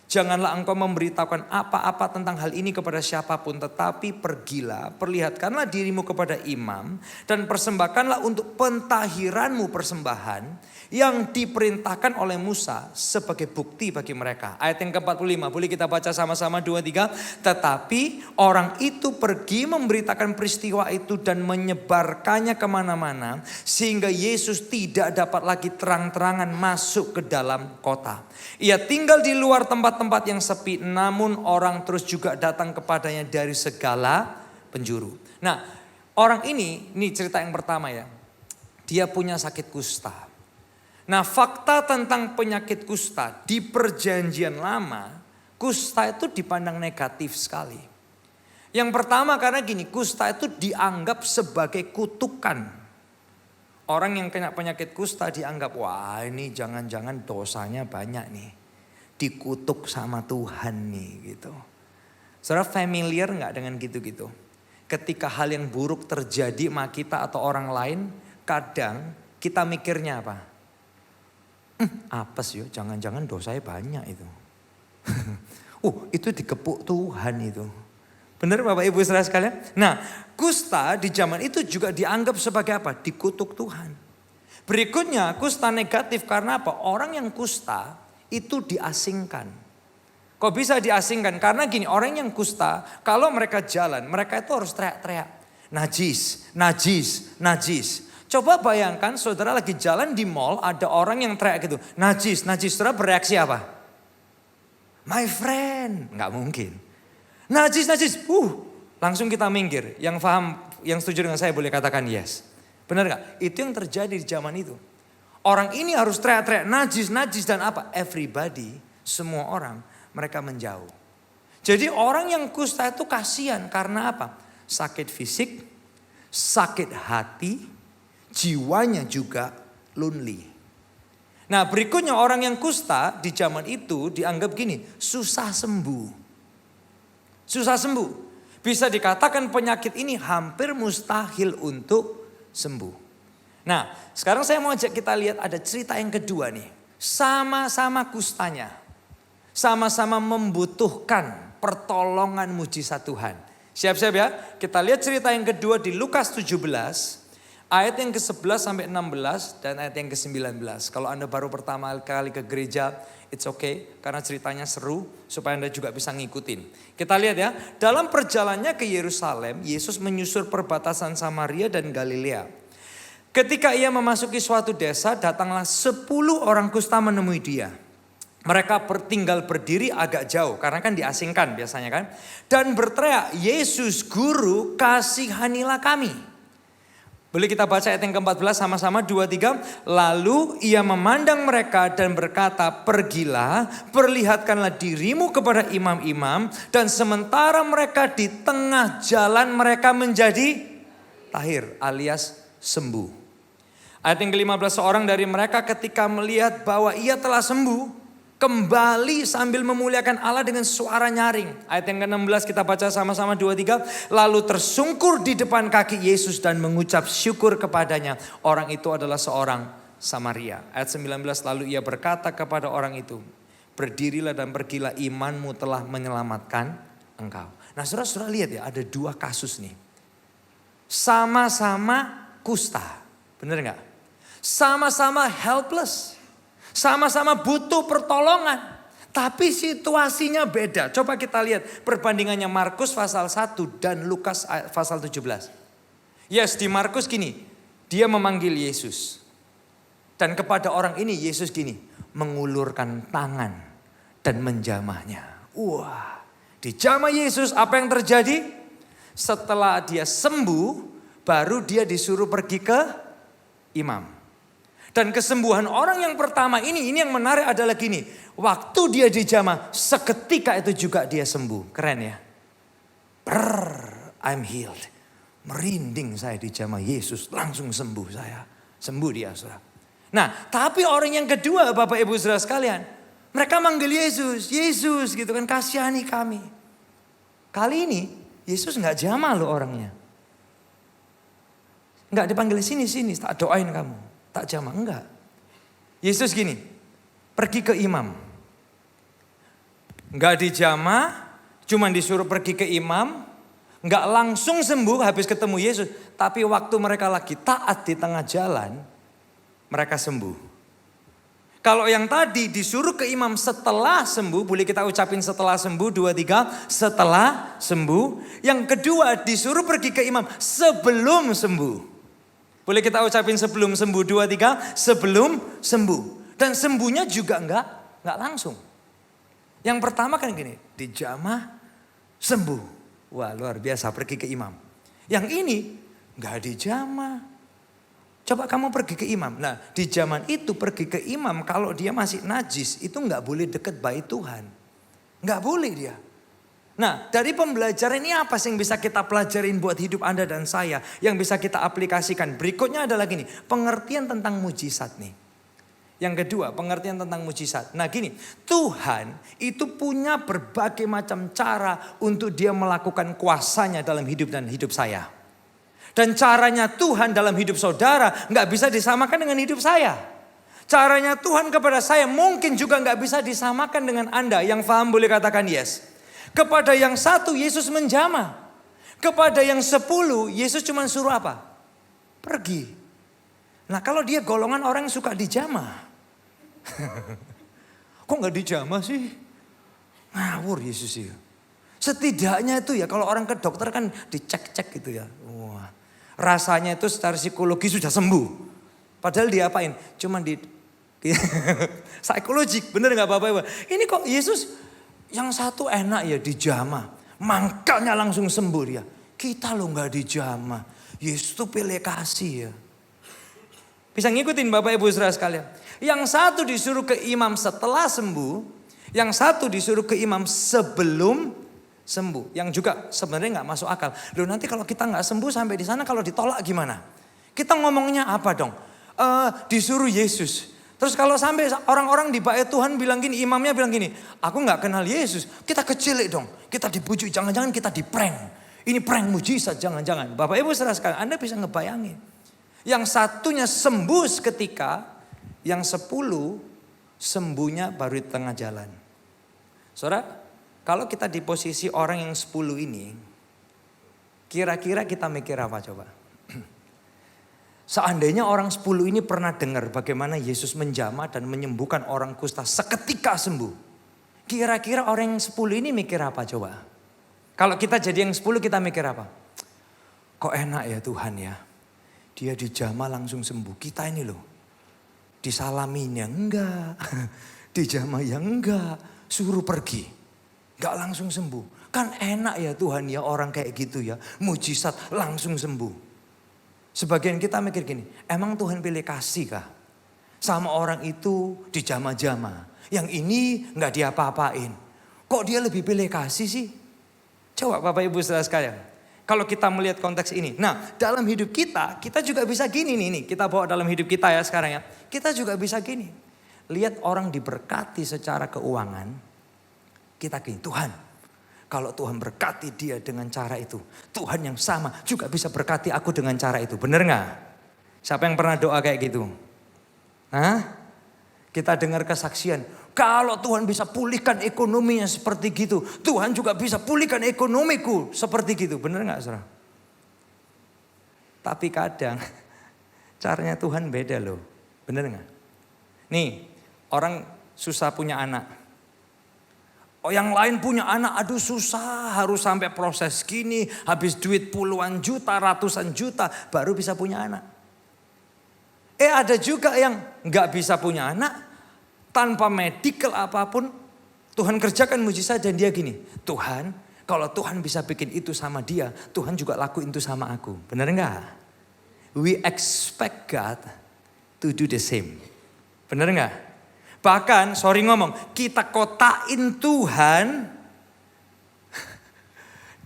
Janganlah engkau memberitahukan apa-apa tentang hal ini kepada siapapun. Tetapi pergilah, perlihatkanlah dirimu kepada imam. Dan persembahkanlah untuk pentahiranmu persembahan yang diperintahkan oleh Musa sebagai bukti bagi mereka. Ayat yang ke-45, boleh kita baca sama-sama 2, 3. Tetapi orang itu pergi memberitakan peristiwa itu dan menyebarkannya kemana-mana. Sehingga Yesus tidak dapat lagi terang-terangan masuk ke dalam kota. Ia tinggal di luar tempat-tempat yang sepi, namun orang terus juga datang kepadanya dari segala penjuru. Nah, orang ini cerita yang pertama ya. Dia punya sakit kusta. Nah, fakta tentang penyakit kusta di perjanjian lama, kusta itu dipandang negatif sekali. Yang pertama karena gini, kusta itu dianggap sebagai kutukan. Orang yang kena penyakit kusta dianggap, wah ini jangan-jangan dosanya banyak nih. Dikutuk sama Tuhan nih gitu. Saudara familiar gak dengan gitu-gitu? Ketika hal yang buruk terjadi sama kita atau orang lain, kadang kita mikirnya apa? Apes ya, jangan-jangan dosanya banyak itu. Itu dikepuk Tuhan itu. Benar Bapak Ibu saudara sekalian? Nah, kusta di zaman itu juga dianggap sebagai apa? Dikutuk Tuhan. Berikutnya kusta negatif karena apa? Orang yang kusta itu diasingkan. Kok bisa diasingkan? Karena gini, orang yang kusta kalau mereka jalan, mereka itu harus teriak-teriak. Najis, najis, najis. Coba bayangkan saudara lagi jalan di mall, ada orang yang teriak gitu. Najis, najis. Saudara bereaksi apa? My friend. Nggak mungkin. Najis, najis. Langsung kita minggir. Yang paham, yang setuju dengan saya boleh katakan yes. Benar gak? Itu yang terjadi di zaman itu. Orang ini harus teriak-teriak najis, najis dan apa? Everybody, semua orang mereka menjauh. Jadi orang yang kusta itu kasihan karena apa? Sakit fisik, sakit hati, jiwanya juga lonely. Nah berikutnya orang yang kusta di zaman itu dianggap gini, susah sembuh. Susah sembuh. Bisa dikatakan penyakit ini hampir mustahil untuk sembuh. Nah sekarang saya mau ajak kita lihat ada cerita yang kedua nih. Sama-sama kustanya. Sama-sama membutuhkan pertolongan mujizat Tuhan. Siap-siap ya. Kita lihat cerita yang kedua di Lukas 17. Ayat yang ke-11 sampai 16 dan ayat yang ke-19. Kalau Anda baru pertama kali ke gereja, it's okay. Karena ceritanya seru supaya Anda juga bisa ngikutin. Kita lihat ya. Dalam perjalanannya ke Yerusalem, Yesus menyusur perbatasan Samaria dan Galilea. Ketika ia memasuki suatu desa, datanglah 10 orang kusta menemui dia. Mereka tinggal berdiri agak jauh karena kan diasingkan biasanya kan. Dan berteriak, Yesus Guru kasihanilah kami. Boleh kita baca ayat yang ke-14 sama-sama 2-3. Lalu ia memandang mereka dan berkata, pergilah, perlihatkanlah dirimu kepada imam-imam. Dan sementara mereka di tengah jalan mereka menjadi tahir alias sembuh. Ayat yang ke-15, seorang dari mereka ketika melihat bahwa ia telah sembuh, kembali sambil memuliakan Allah dengan suara nyaring. Ayat yang ke-16 kita baca sama-sama 2-3. Lalu tersungkur di depan kaki Yesus dan mengucap syukur kepadanya. Orang itu adalah seorang Samaria. Ayat 19, lalu ia berkata kepada orang itu, berdirilah dan pergilah, imanmu telah menyelamatkan engkau. Nah saudara-saudara lihat ya, ada 2 kasus nih. Sama-sama kusta, bener gak? Sama-sama helpless. Sama-sama butuh pertolongan. Tapi situasinya beda. Coba kita lihat perbandingannya Markus pasal 1 dan Lukas pasal 17. Yes, di Markus gini. Dia memanggil Yesus. Dan kepada orang ini Yesus gini. Mengulurkan tangan dan menjamahnya. Wah, dijamah Yesus apa yang terjadi? Setelah dia sembuh, baru dia disuruh pergi ke imam. Dan kesembuhan orang yang pertama ini yang menarik adalah gini. Waktu dia dijamah, seketika itu juga dia sembuh. Keren ya. I'm healed. Merinding saya dijamah Yesus, langsung sembuh saya. Sembuh dia, saudara. Nah, tapi orang yang kedua, Bapak Ibu Saudara sekalian, mereka manggil Yesus, Yesus gitu kan, kasihani kami. Kali ini Yesus nggak jamah loh orangnya. Nggak dipanggil sini, tak doain kamu. Tak jamah, enggak. Yesus gini, pergi ke imam. Enggak dijamah, cuman disuruh pergi ke imam. Enggak langsung sembuh habis ketemu Yesus. Tapi waktu mereka lagi taat di tengah jalan, mereka sembuh. Kalau yang tadi disuruh ke imam setelah sembuh, boleh kita ucapin setelah sembuh, 2-3, setelah sembuh. Yang kedua disuruh pergi ke imam sebelum sembuh. Boleh kita ucapin sebelum sembuh, 2-3, sebelum sembuh. Dan sembuhnya juga enggak langsung. Yang pertama kan gini, dijamah sembuh. Wah luar biasa, pergi ke imam. Yang ini enggak dijamah. Coba kamu pergi ke imam. Nah di zaman itu pergi ke imam kalau dia masih najis itu enggak boleh deket bait Tuhan. Enggak boleh dia. Nah dari pembelajaran ini apa sih yang bisa kita pelajarin buat hidup Anda dan saya. Yang bisa kita aplikasikan. Berikutnya adalah gini. Pengertian tentang mujizat nih. Yang kedua pengertian tentang mujizat. Nah gini. Tuhan itu punya berbagai macam cara untuk dia melakukan kuasanya dalam hidup dan hidup saya. Dan caranya Tuhan dalam hidup saudara gak bisa disamakan dengan hidup saya. Caranya Tuhan kepada saya mungkin juga gak bisa disamakan dengan Anda. Yang paham boleh katakan yes. Kepada yang 1 Yesus menjamah. Kepada yang 10 Yesus cuma suruh apa? Pergi. Nah kalau dia golongan orang yang suka dijamah. Kok gak dijamah sih? Ngawur Yesus ya. Setidaknya itu ya kalau orang ke dokter kan dicek-cek gitu ya. Wah, rasanya itu secara psikologi sudah sembuh. Padahal diapain? Cuman di psikologik, bener gak Bapak-Ibu? Ini kok Yesus yang 1 enak ya dijamah. Mangkalnya langsung sembuh dia. Kita lo gak dijamah. Yesus tuh pilih kasih ya. Bisa ngikutin Bapak Ibu Saudara sekalian. Yang 1 disuruh ke imam setelah sembuh. Yang 1 disuruh ke imam sebelum sembuh. Yang juga sebenarnya nggak masuk akal. Loh nanti kalau kita nggak sembuh sampai di sana kalau ditolak gimana? Kita ngomongnya apa dong? Disuruh Yesus. Terus kalau sampai orang-orang di bait Tuhan bilang gini, imamnya bilang gini, aku nggak kenal Yesus. Kita kecilik dong, kita dibujuk, jangan-jangan kita di prank. Ini prank mujizat, jangan-jangan. Bapak Ibu saudara sekalian, Anda bisa ngebayangin. Yang satunya sembuh seketika, yang 10 sembuhnya baru di tengah jalan. Saudara, kalau kita di posisi orang yang 10 ini, kira-kira kita mikir apa coba? Seandainya orang 10 ini pernah dengar bagaimana Yesus menjamah dan menyembuhkan orang kusta seketika sembuh. Kira-kira orang yang 10 ini mikir apa coba? Kalau kita jadi yang 10 kita mikir apa? Kok enak ya Tuhan ya. Dia dijamah langsung sembuh. Kita ini loh. Disalaminya enggak. Dijamah ya enggak. Suruh pergi. Enggak langsung sembuh. Kan enak ya Tuhan ya orang kayak gitu ya. Mujizat langsung sembuh. Sebagian kita mikir gini, emang Tuhan pilih kasih kah? Sama orang itu dijamah-jamah. Yang ini nggak diapa-apain. Kok dia lebih pilih kasih sih? Coba Bapak Ibu saudara sekalian. Kalau kita melihat konteks ini. Nah dalam hidup kita juga bisa gini nih. Kita bawa dalam hidup kita ya sekarang ya. Kita juga bisa gini. Lihat orang diberkati secara keuangan. Kita gini, Tuhan. Kalau Tuhan berkati dia dengan cara itu. Tuhan yang sama juga bisa berkati aku dengan cara itu. Bener gak? Siapa yang pernah doa kayak gitu? Hah? Kita dengar kesaksian. Kalau Tuhan bisa pulihkan ekonominya seperti gitu. Tuhan juga bisa pulihkan ekonomiku seperti gitu. Bener gak saudara? Tapi kadang caranya Tuhan beda loh. Bener gak? Nih orang susah punya anak. Oh yang lain punya anak, aduh susah, harus sampai proses gini, habis duit puluhan juta, ratusan juta, baru bisa punya anak. Ada juga yang gak bisa punya anak, tanpa medical apapun, Tuhan kerjakan mujizat dan dia gini, Tuhan kalau Tuhan bisa bikin itu sama dia, Tuhan juga lakuin itu sama aku. Benar gak? We expect God to do the same. Benar gak? Bahkan, sorry ngomong, kita kotain Tuhan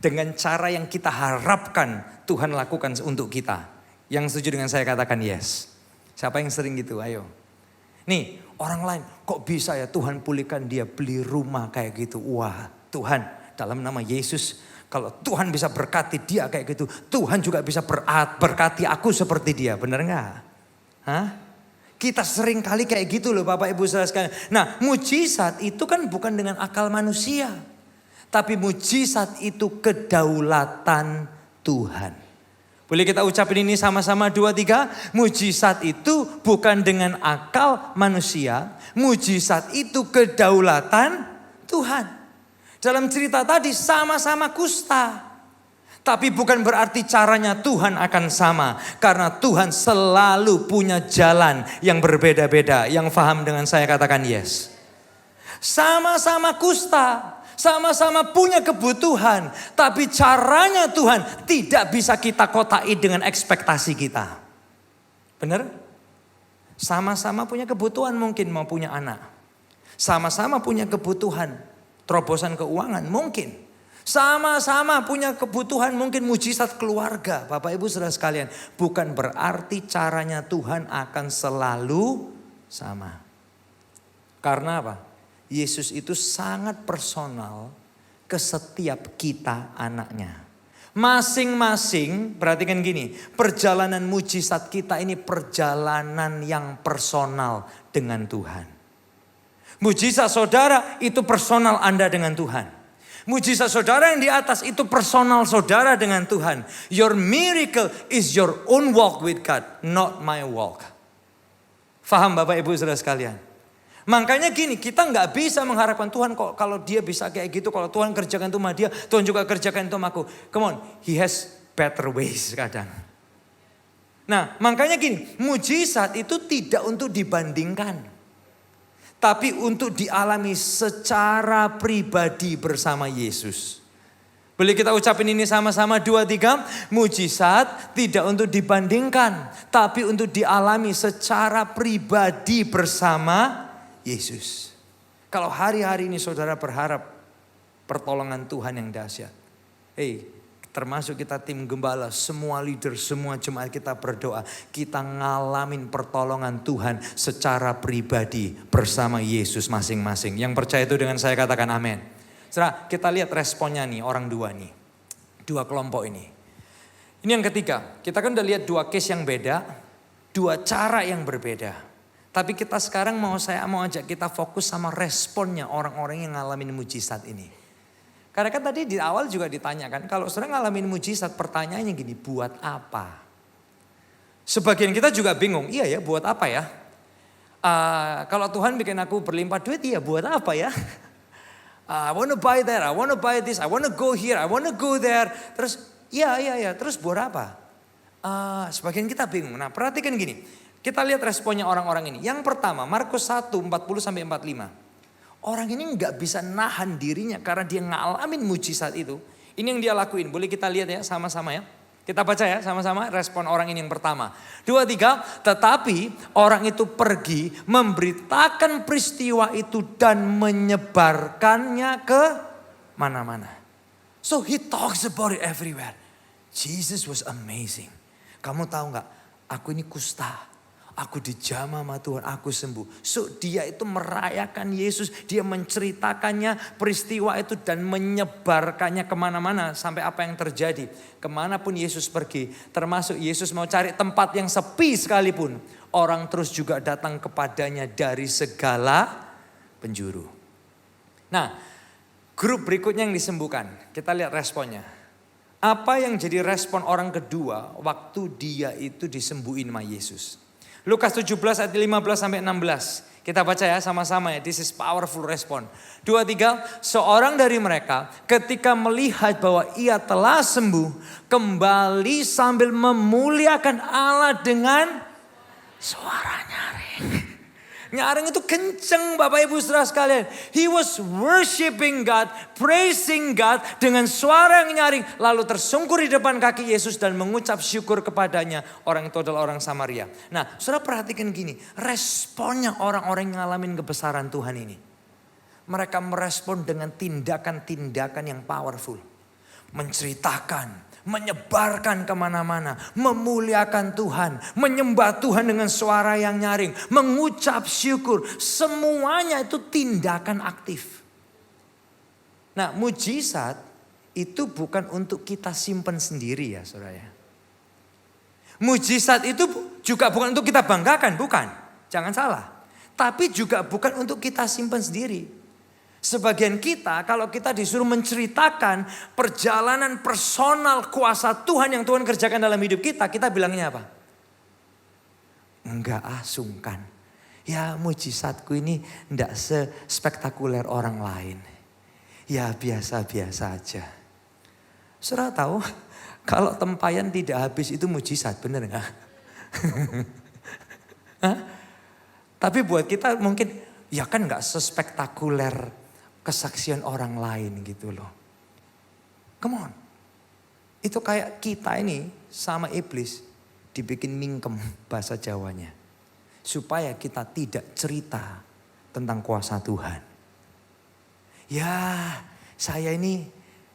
dengan cara yang kita harapkan Tuhan lakukan untuk kita. Yang setuju dengan saya katakan yes. Siapa yang sering gitu? Ayo. Nih, orang lain kok bisa ya Tuhan pulihkan dia beli rumah kayak gitu. Wah, Tuhan dalam nama Yesus, kalau Tuhan bisa berkati dia kayak gitu, Tuhan juga bisa berkati aku seperti dia. Benar gak? Hah? Kita sering kali kayak gitu loh Bapak Ibu saudara sekalian. Nah mujizat itu kan bukan dengan akal manusia. Tapi mujizat itu kedaulatan Tuhan. Boleh kita ucapin ini sama-sama 2, 3. Mujizat itu bukan dengan akal manusia. Mujizat itu kedaulatan Tuhan. Dalam cerita tadi sama-sama kusta. Tapi bukan berarti caranya Tuhan akan sama. Karena Tuhan selalu punya jalan yang berbeda-beda. Yang paham dengan saya katakan yes. Sama-sama kusta. Sama-sama punya kebutuhan. Tapi caranya Tuhan tidak bisa kita kotai dengan ekspektasi kita. Benar? Sama-sama punya kebutuhan mungkin mau punya anak. Sama-sama punya kebutuhan. Terobosan keuangan mungkin. Sama-sama punya kebutuhan mungkin mujizat keluarga. Bapak Ibu saudara sekalian. Bukan berarti caranya Tuhan akan selalu sama. Karena apa? Yesus itu sangat personal ke setiap kita anaknya. Masing-masing, perhatikan gini. Perjalanan mujizat kita ini perjalanan yang personal dengan Tuhan. Mujizat saudara itu personal Anda dengan Tuhan. Mujizat saudara yang di atas itu personal saudara dengan Tuhan. Your miracle is your own walk with God, not my walk. Faham Bapak Ibu saudara sekalian? Makanya gini, kita nggak bisa mengharapkan Tuhan kok kalau dia bisa kayak gitu. Kalau Tuhan kerjakan itu sama dia, Tuhan juga kerjakan itu sama aku. Come on, he has better ways kadang. Nah makanya gini, mujizat itu tidak untuk dibandingkan. Tapi untuk dialami secara pribadi bersama Yesus. Boleh kita ucapin ini sama-sama 2, 3. Mujizat tidak untuk dibandingkan. Tapi untuk dialami secara pribadi bersama Yesus. Kalau hari-hari ini saudara berharap pertolongan Tuhan yang dahsyat. Termasuk kita tim gembala, semua leader, semua jemaat kita berdoa. Kita ngalamin pertolongan Tuhan secara pribadi bersama Yesus masing-masing. Yang percaya itu dengan saya katakan amin. Saudara, kita lihat responnya nih orang dua nih. Dua kelompok ini. Ini yang ketiga, kita kan udah lihat dua case yang beda. Dua cara yang berbeda. Tapi kita sekarang saya mau ajak kita fokus sama responnya orang-orang yang ngalamin mujizat ini. Karena kan tadi di awal juga ditanyakan, kalau saudara ngalamin mujizat, pertanyaannya gini, buat apa? Sebagian kita juga bingung, iya ya buat apa ya? Kalau Tuhan bikin aku berlimpah duit, iya buat apa ya? I want to buy that, I want to buy this, I want to go here, I want to go there. Terus, iya, terus buat apa? Sebagian kita bingung. Nah perhatikan gini, kita lihat responnya orang-orang ini. Yang pertama, Markus 1, 40-45. Orang ini nggak bisa nahan dirinya karena dia ngalamin mujizat itu. Ini yang dia lakuin. Boleh kita lihat ya sama-sama ya. Kita baca ya sama-sama respon orang ini yang pertama. 2, 3. Tetapi orang itu pergi memberitakan peristiwa itu dan menyebarkannya ke mana-mana. So he talks about it everywhere. Jesus was amazing. Kamu tahu nggak? Aku ini kusta. Aku dijamah sama Tuhan, aku sembuh. So dia itu merayakan Yesus, dia menceritakannya peristiwa itu dan menyebarkannya kemana-mana. Sampai apa yang terjadi, kemanapun Yesus pergi, termasuk Yesus mau cari tempat yang sepi sekalipun, orang terus juga datang kepadanya dari segala penjuru. Nah, grup berikutnya yang disembuhkan, kita lihat responnya. Apa yang jadi respon orang kedua waktu dia itu disembuhin sama Yesus? Lukas 17 ayat 15-16. Kita baca ya sama-sama ya. This is powerful respon. 2, 3. Seorang dari mereka ketika melihat bahwa ia telah sembuh, kembali sambil memuliakan Allah dengan suara nyaring. Nyaring itu kenceng Bapak Ibu Saudara sekalian. He was worshiping God, praising God dengan suara yang nyaring. Lalu tersungkur di depan kaki Yesus dan mengucap syukur kepadanya. Orang itu adalah orang Samaria. Nah Saudara perhatikan gini. Responnya orang-orang yang ngalamin kebesaran Tuhan ini. Mereka merespon dengan tindakan-tindakan yang powerful. Menceritakan. Menyebarkan kemana-mana, memuliakan Tuhan, menyembah Tuhan dengan suara yang nyaring, mengucap syukur, semuanya itu tindakan aktif. Nah mujizat itu bukan untuk kita simpan sendiri ya saudara ya. Mujizat itu juga bukan untuk kita banggakan, bukan, jangan salah. Tapi juga bukan untuk kita simpan sendiri. Sebagian kita kalau kita disuruh menceritakan perjalanan personal kuasa Tuhan yang Tuhan kerjakan dalam hidup kita, kita bilangnya apa? Enggak sungkan. Ya mujizatku ini enggak sespektakuler orang lain. Ya biasa-biasa aja. Saudara tahu kalau tempayan tidak habis itu mujizat, bener enggak? Tapi buat kita mungkin ya kan enggak sespektakuler kesaksian orang lain gitu loh. Come on. Itu kayak kita ini sama iblis dibikin mingkem bahasa Jawanya. Supaya kita tidak cerita tentang kuasa Tuhan. Ya saya ini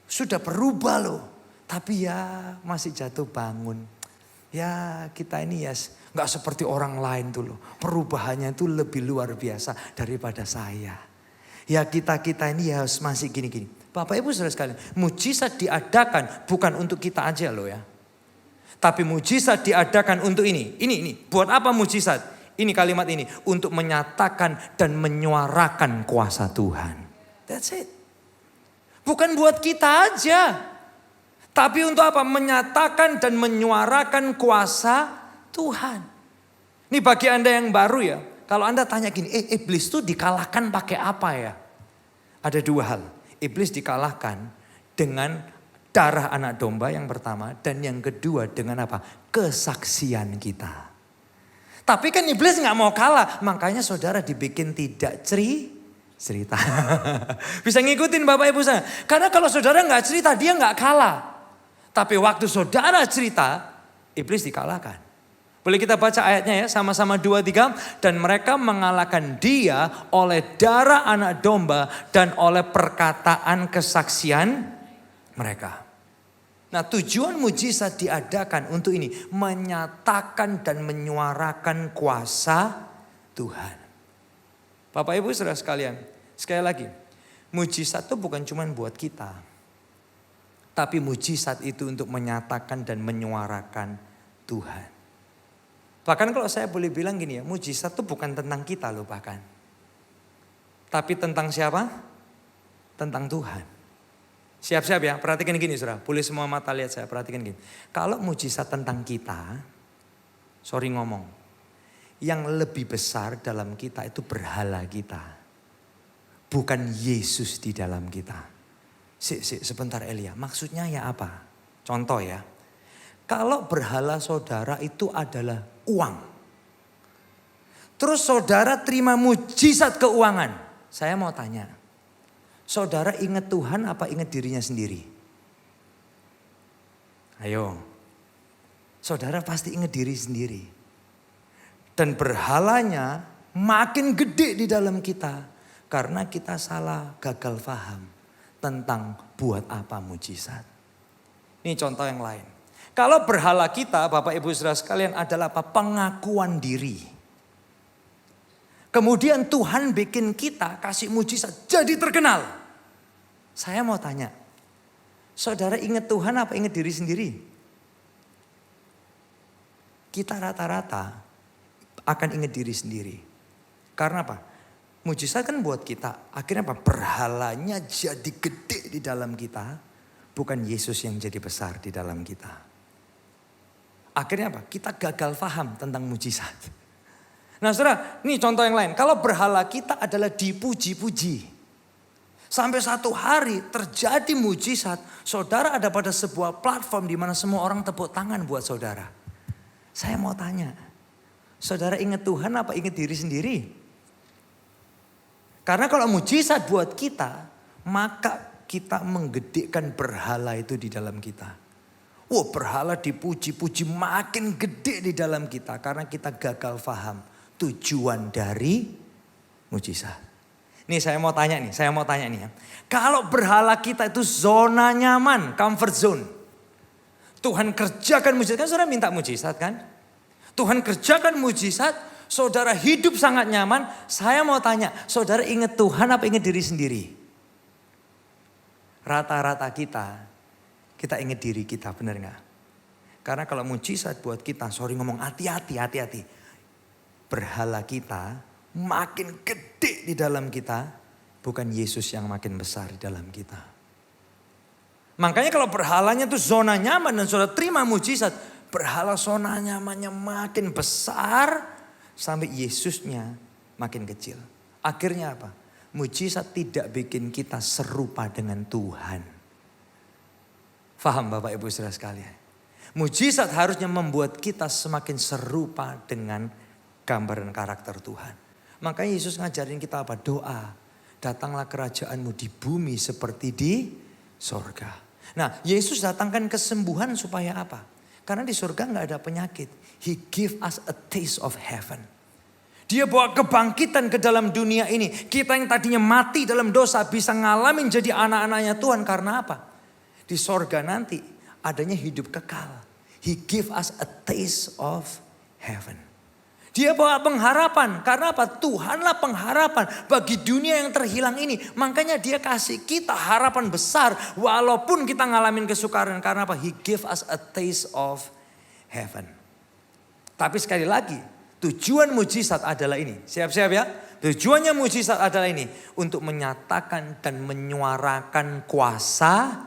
sudah berubah loh. Tapi ya masih jatuh bangun. Ya kita ini ya gak seperti orang lain tuh loh. Perubahannya itu lebih luar biasa daripada saya. Ya kita ini ya masih gini-gini. Bapak Ibu Saudara sekalian, mujizat diadakan bukan untuk kita aja loh ya. Tapi mujizat diadakan untuk ini. Ini. Buat apa mujizat? Ini kalimat ini. Untuk menyatakan dan menyuarakan kuasa Tuhan. That's it. Bukan buat kita aja. Tapi untuk apa? Menyatakan dan menyuarakan kuasa Tuhan. Ini bagi Anda yang baru ya. Kalau Anda tanya gini, iblis itu dikalahkan pakai apa ya? Ada dua hal. Iblis dikalahkan dengan darah anak domba yang pertama. Dan yang kedua dengan apa? Kesaksian kita. Tapi kan iblis gak mau kalah. Makanya saudara dibikin tidak cerita. Bisa ngikutin Bapak Ibu saya. Karena kalau saudara gak cerita dia gak kalah. Tapi waktu saudara cerita, iblis dikalahkan. Boleh kita baca ayatnya ya, sama-sama 2-3. Dan mereka mengalahkan dia oleh darah anak domba dan oleh perkataan kesaksian mereka. Nah, tujuan mujizat diadakan untuk ini, menyatakan dan menyuarakan kuasa Tuhan. Bapak Ibu Saudara sekalian, sekali lagi, mujizat itu bukan cuma buat kita. Tapi mujizat itu untuk menyatakan dan menyuarakan Tuhan. Bahkan kalau saya boleh bilang gini ya, mujizat itu bukan tentang kita loh bahkan. Tapi tentang siapa? Tentang Tuhan. Siap-siap ya, perhatikan gini saudara. Boleh semua mata lihat saya, perhatikan gini. Kalau mujizat tentang kita, sorry ngomong. Yang lebih besar dalam kita itu berhala kita. Bukan Yesus di dalam kita. Sebentar Elia, maksudnya ya apa? Contoh ya. Kalau berhala saudara itu adalah uang. Terus saudara terima mujizat keuangan. Saya mau tanya. Saudara ingat Tuhan apa ingat dirinya sendiri? Ayo. Saudara pasti ingat diri sendiri. Dan berhalanya makin gede di dalam kita. Karena kita salah gagal paham tentang buat apa mujizat. Ini contoh yang lain. Kalau berhala kita Bapak Ibu Saudara sekalian adalah apa? Pengakuan diri. Kemudian Tuhan bikin kita kasih mujizat jadi terkenal. Saya mau tanya, saudara ingat Tuhan apa ingat diri sendiri? Kita rata-rata akan ingat diri sendiri. Karena apa? Mujizat kan buat kita. Akhirnya apa? Berhalanya jadi gede di dalam kita. Bukan Yesus yang jadi besar di dalam kita. Akhirnya apa? Kita gagal paham tentang mujizat. Nah saudara, ini contoh yang lain. Kalau berhala kita adalah dipuji-puji. Sampai satu hari terjadi mujizat. Saudara ada pada sebuah platform di mana semua orang tepuk tangan buat saudara. Saya mau tanya. Saudara ingat Tuhan apa ingat diri sendiri? Karena kalau mujizat buat kita, maka kita menggedekkan berhala itu di dalam kita. Berhala dipuji-puji makin gede di dalam kita. Karena kita gagal paham tujuan dari mujizat. Nih saya mau tanya nih ya. Kalau berhala kita itu zona nyaman, comfort zone. Tuhan kerjakan mujizat, kan saudara minta mujizat kan? Tuhan kerjakan mujizat, saudara hidup sangat nyaman. Saya mau tanya, saudara ingat Tuhan apa ingat diri sendiri? Rata-rata kita ingat diri kita, benar gak? Karena kalau mujizat buat kita, sorry ngomong hati-hati. Berhala kita makin gede di dalam kita, bukan Yesus yang makin besar di dalam kita. Makanya kalau berhalanya itu zona nyaman dan saudara terima mujizat, berhala zona nyamannya makin besar sampai Yesusnya makin kecil. Akhirnya apa? Mujizat tidak bikin kita serupa dengan Tuhan. Faham Bapak Ibu Saudara sekalian? Mujizat harusnya membuat kita semakin serupa dengan gambaran karakter Tuhan. Makanya Yesus ngajarin kita apa? Doa. Datanglah kerajaanmu di bumi seperti di sorga. Nah Yesus datangkan kesembuhan supaya apa? Karena di sorga gak ada penyakit. He give us a taste of heaven. Dia bawa kebangkitan ke dalam dunia ini. Kita yang tadinya mati dalam dosa bisa ngalamin jadi anak-anaknya Tuhan. Karena apa? Di sorga nanti adanya hidup kekal. He give us a taste of heaven. Dia bawa pengharapan. Karena apa? Tuhanlah pengharapan bagi dunia yang terhilang ini. Makanya dia kasih kita harapan besar. Walaupun kita ngalamin kesukaran. Karena apa? He give us a taste of heaven. Tapi sekali lagi. Tujuan mujizat adalah ini. Siap-siap ya. Tujuannya mujizat adalah ini. Untuk menyatakan dan menyuarakan kuasa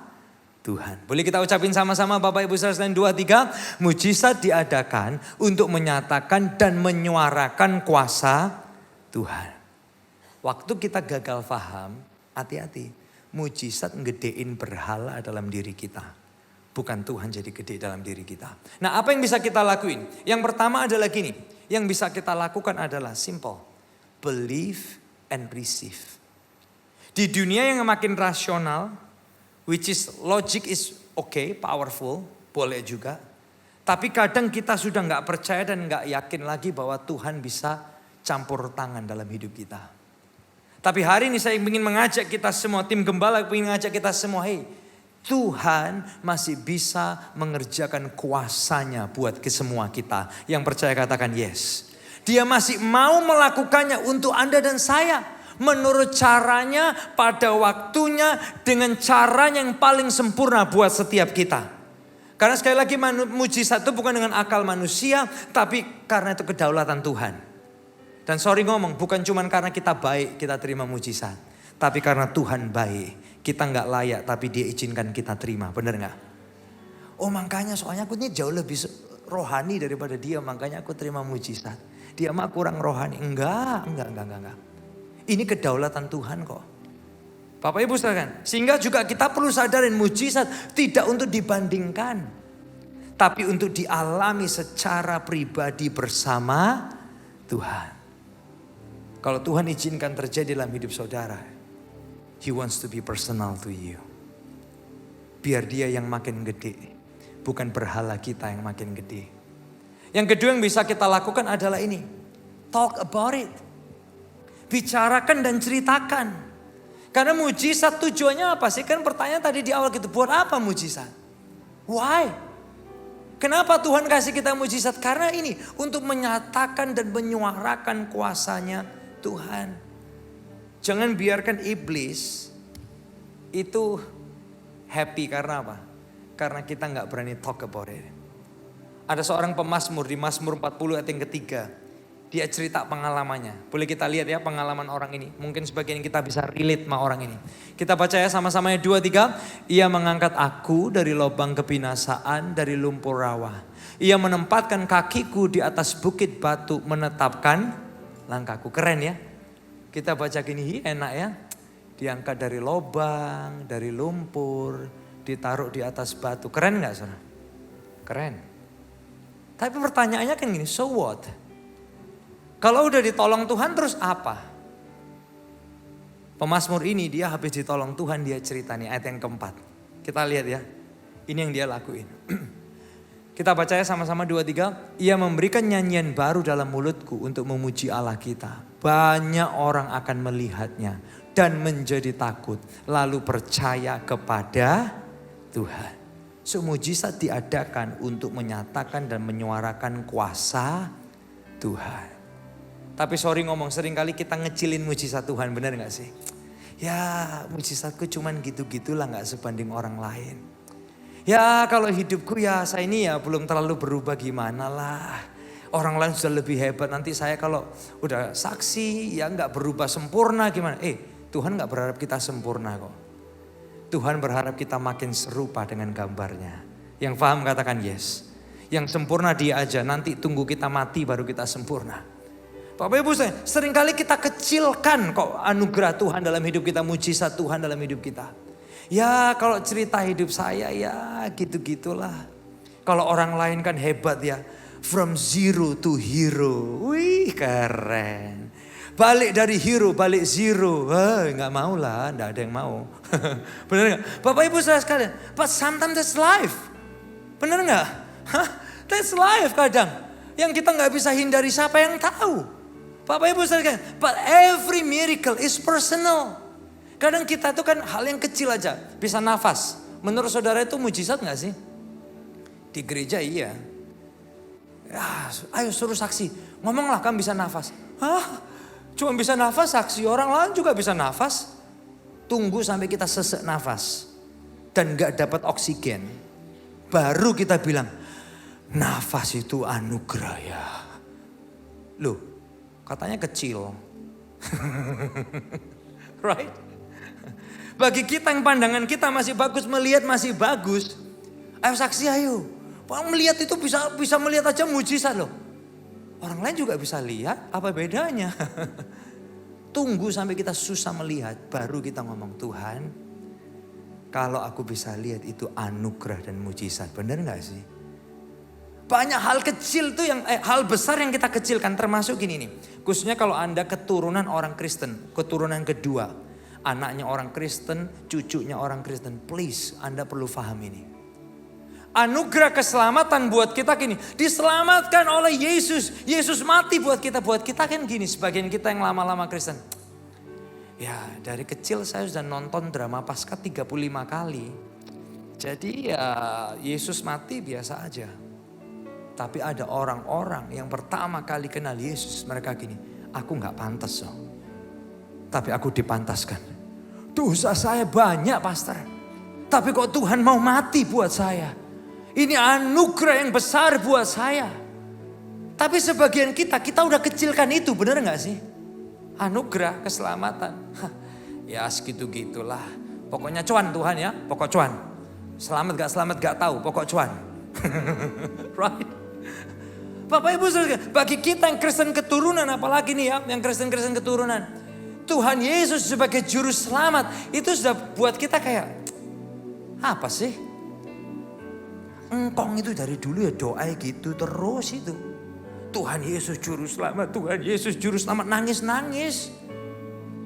Tuhan. Boleh kita ucapin sama-sama Bapak Ibu Saudara sekalian 2, 3. Mujizat diadakan untuk menyatakan dan menyuarakan kuasa Tuhan. Waktu kita gagal paham, hati-hati. Mujizat ngedein berhala dalam diri kita. Bukan Tuhan jadi gede dalam diri kita. Nah apa yang bisa kita lakuin? Yang pertama adalah gini. Yang bisa kita lakukan adalah simple. Believe and receive. Di dunia yang makin rasional, which is logic is okay, powerful, boleh juga. Tapi kadang kita sudah gak percaya dan gak yakin lagi bahwa Tuhan bisa campur tangan dalam hidup kita. Tapi hari ini saya ingin mengajak kita semua, tim gembala ingin mengajak kita semua, hey, Tuhan masih bisa mengerjakan kuasanya buat ke semua kita. Yang percaya katakan yes. Dia masih mau melakukannya untuk Anda dan saya. Menurut caranya, pada waktunya, dengan cara yang paling sempurna buat setiap kita. Karena sekali lagi mujizat itu bukan dengan akal manusia, tapi karena itu kedaulatan Tuhan. Dan sorry ngomong, bukan cuma karena kita baik kita terima mujizat. Tapi karena Tuhan baik, kita gak layak tapi Dia izinkan kita terima, benar gak? Oh makanya soalnya aku ini jauh lebih rohani daripada dia, makanya aku terima mujizat. Dia mah kurang rohani. Enggak. Ini kedaulatan Tuhan kok. Bapak Ibu sekalian, sehingga juga kita perlu sadarin mujizat tidak untuk dibandingkan. Tapi untuk dialami secara pribadi bersama Tuhan. Kalau Tuhan izinkan terjadi dalam hidup saudara, He wants to be personal to you. Biar Dia yang makin gede, bukan berhala kita yang makin gede. Yang kedua yang bisa kita lakukan adalah ini. Talk about it. Bicarakan dan ceritakan. Karena mujizat tujuannya apa sih? Kan pertanyaan tadi di awal gitu. Buat apa mujizat? Why? Kenapa Tuhan kasih kita mujizat? Karena ini untuk menyatakan dan menyuarakan kuasanya Tuhan. Jangan biarkan iblis itu happy karena apa? Karena kita gak berani talk about it. Ada seorang pemazmur di Mazmur 40 ayat yang ketiga. Dia cerita pengalamannya. Boleh kita lihat ya pengalaman orang ini. Mungkin sebagian kita bisa relate sama orang ini. Kita baca ya sama-sama 2-3. Ia mengangkat aku dari lubang kebinasaan, dari lumpur rawa. Ia menempatkan kakiku di atas bukit batu, menetapkan langkahku. Keren ya. Kita baca gini, enak ya. Diangkat dari lubang, dari lumpur, ditaruh di atas batu. Keren gak saudara? Keren. Tapi pertanyaannya kan gini, so what? Kalau udah ditolong Tuhan terus apa? Pemazmur ini dia habis ditolong Tuhan, dia cerita nih ayat yang keempat. Kita lihat ya, ini yang dia lakuin. Kita baca ya sama-sama 2-3. Ia memberikan nyanyian baru dalam mulutku untuk memuji Allah kita. Banyak orang akan melihatnya dan menjadi takut. Lalu percaya kepada Tuhan. So mujizat diadakan untuk menyatakan dan menyuarakan kuasa Tuhan. Tapi sorry ngomong, seringkali kita ngecilin mujizat Tuhan, benar gak sih? Ya mujizatku cuman gitu-gitulah, gak sebanding orang lain. Ya kalau hidupku ya saya ini ya belum terlalu berubah gimana lah. Orang lain sudah lebih hebat, nanti saya kalau udah saksi ya gak berubah sempurna gimana. Tuhan gak berharap kita sempurna kok. Tuhan berharap kita makin serupa dengan gambarnya. Yang paham katakan yes. Yang sempurna Dia aja, nanti tunggu kita mati baru kita sempurna. Bapak Ibu saya, seringkali kita kecilkan kok anugerah Tuhan dalam hidup kita, mujizat Tuhan dalam hidup kita. Ya kalau cerita hidup saya ya gitu-gitulah. Kalau orang lain kan hebat ya, from zero to hero. Wih keren. Balik dari hero, balik zero. Gak mau lah, gak ada yang mau. Bener gak? Bapak Ibu saya sekalian, but sometimes that's life. Bener gak? That's life kadang. Yang kita gak bisa hindari, siapa yang tahu? Bapak Ibu sekalian, but every miracle is personal. Kadang kita itu kan hal yang kecil aja, bisa nafas. Menurut saudara itu mujizat gak sih? Di gereja iya. Ya, ayo suruh saksi, ngomonglah kan bisa nafas. Hah? Cuma bisa nafas, saksi orang lain juga bisa nafas. Tunggu sampai kita sesek nafas dan gak dapat oksigen. Baru kita bilang, nafas itu anugerah ya. Loh, katanya kecil. Right? Bagi kita yang pandangan kita masih bagus, melihat masih bagus. Ayo saksi ayo. Melihat itu bisa melihat aja mujizat loh. Orang lain juga bisa lihat, apa bedanya? Tunggu sampai kita susah melihat, baru kita ngomong Tuhan. Kalau aku bisa lihat itu anugerah dan mujizat, benar gak sih? Banyak hal kecil tuh yang hal besar yang kita kecilkan, termasuk gini nih. Khususnya kalau Anda keturunan orang Kristen, keturunan kedua, anaknya orang Kristen, cucunya orang Kristen, please Anda perlu paham ini. Anugerah keselamatan buat kita gini, diselamatkan oleh Yesus. Yesus mati buat kita kan gini, sebagian kita yang lama-lama Kristen. Ya dari kecil saya sudah nonton drama Paskah 35 kali. Jadi ya Yesus mati biasa aja. Tapi ada orang-orang yang pertama kali kenal Yesus, mereka gini, aku gak pantas loh. Tapi aku dipantaskan. Dosa saya banyak pastor. Tapi kok Tuhan mau mati buat saya. Ini anugerah yang besar buat saya. Tapi sebagian kita udah kecilkan itu, bener gak sih? Anugerah keselamatan. Ya segitu-gitulah. Pokoknya cuan Tuhan ya, pokok cuan. Selamat gak tahu, pokok cuan. Right? Bapak Ibu Saudara, bagi kita yang Kristen keturunan, apalagi nih ya, yang Kristen keturunan. Tuhan Yesus sebagai juru selamat, itu sudah buat kita kayak, apa sih? Engkong itu dari dulu ya doa gitu terus itu. Tuhan Yesus juru selamat, Tuhan Yesus juru selamat, nangis-nangis.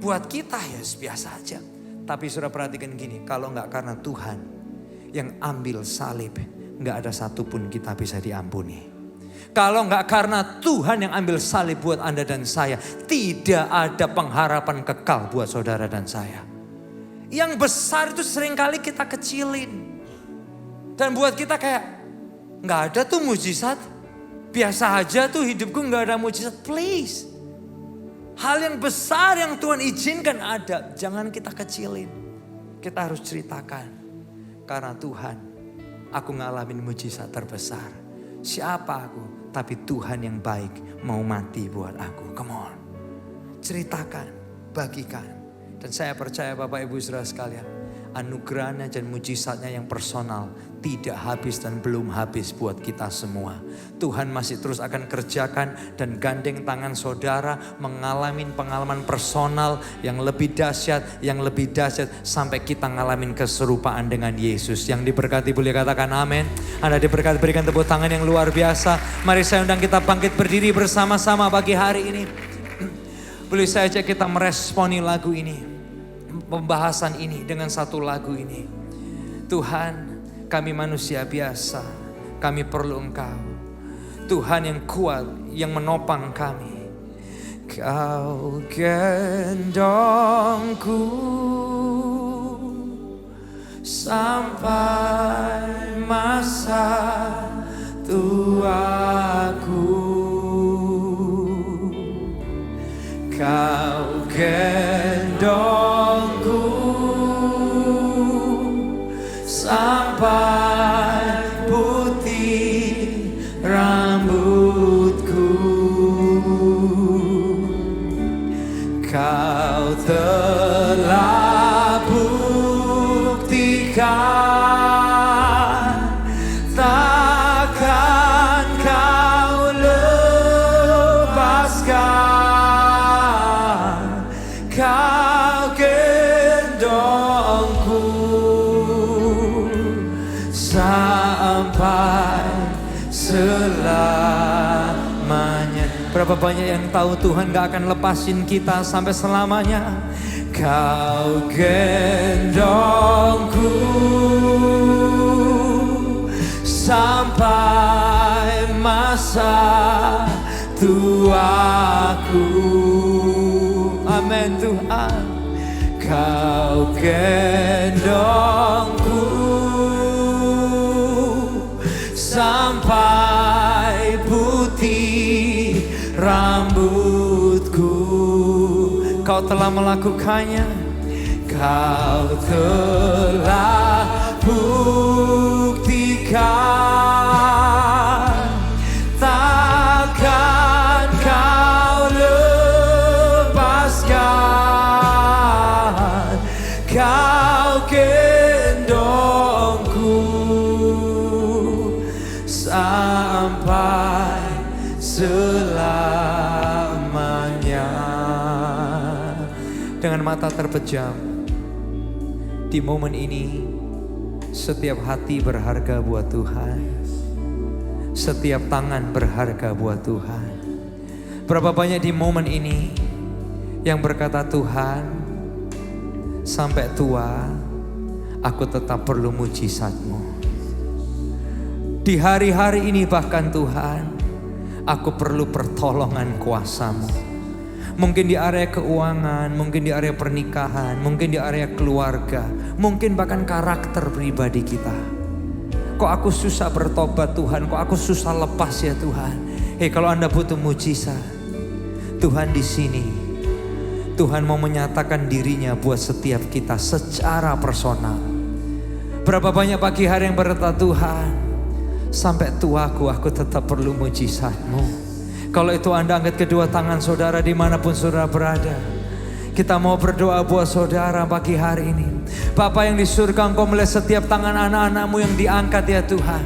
Buat kita ya biasa aja. Tapi sudah perhatikan gini, kalau gak karena Tuhan yang ambil salib, gak ada satupun kita bisa diampuni. Kalau gak karena Tuhan yang ambil salib buat Anda dan saya, tidak ada pengharapan kekal buat saudara dan saya. Yang besar itu seringkali kita kecilin. Dan buat kita kayak, gak ada tuh mujizat. Biasa aja tuh hidupku gak ada mujizat. Please. Hal yang besar yang Tuhan izinkan ada. Jangan kita kecilin. Kita harus ceritakan. Karena Tuhan, aku ngalamin mujizat terbesar. Siapa aku? Tapi Tuhan yang baik mau mati buat aku. Come on. Ceritakan, bagikan. Dan saya percaya Bapak Ibu Saudara sekalian, anugerahnya dan mujizatnya yang personal tidak habis dan belum habis buat kita semua. Tuhan masih terus akan kerjakan dan gandeng tangan saudara mengalami pengalaman personal yang lebih dahsyat, sampai kita ngalamin keserupaan dengan Yesus. Yang diberkati boleh katakan amin. Anda diberkati, berikan tepuk tangan yang luar biasa. Mari saya undang kita bangkit berdiri bersama-sama pagi hari ini. Boleh saya ajak kita meresponi lagu ini, pembahasan ini dengan satu lagu ini. Tuhan, kami manusia biasa, kami perlu Engkau. Tuhan yang kuat, yang menopang kami. Kau gendongku sampai masa tuaku. Kau gendongku sampai putih rambutku. Kau telah buktikan, takkan kau lepaskan. Kau gendongku sampai selamanya. Berapa banyak yang tahu Tuhan gak akan lepasin kita sampai selamanya. Kau gendongku sampai masa tuaku. Amin Tuhan. Kau gendongku sampai putih rambutku. Kau telah melakukannya. Kau telah buktikan, takkan kau lepaskan. Kau gendongku sampai selamanya. Dengan mata terpejam, di momen ini setiap hati berharga buat Tuhan. Setiap tangan berharga buat Tuhan. Berapa banyak di momen ini yang berkata, Tuhan, sampai tua aku tetap perlu mujizat-Mu. Di hari-hari ini bahkan Tuhan, aku perlu pertolongan kuasa-Mu. Mungkin di area keuangan, mungkin di area pernikahan, mungkin di area keluarga, mungkin bahkan karakter pribadi kita. Kok aku susah bertobat Tuhan, kok aku susah lepas ya Tuhan. Kalau Anda butuh mujizat, Tuhan di sini. Tuhan mau menyatakan dirinya buat setiap kita secara personal. Berapa banyak pagi hari yang berkata, Tuhan, sampai tuaku aku tetap perlu mujizat-Mu. Kalau itu Anda angkat kedua tangan saudara dimanapun saudara berada. Kita mau berdoa buat saudara pagi hari ini. Bapa yang di surga, Engkau melihat setiap tangan anak-anak-Mu yang diangkat ya Tuhan.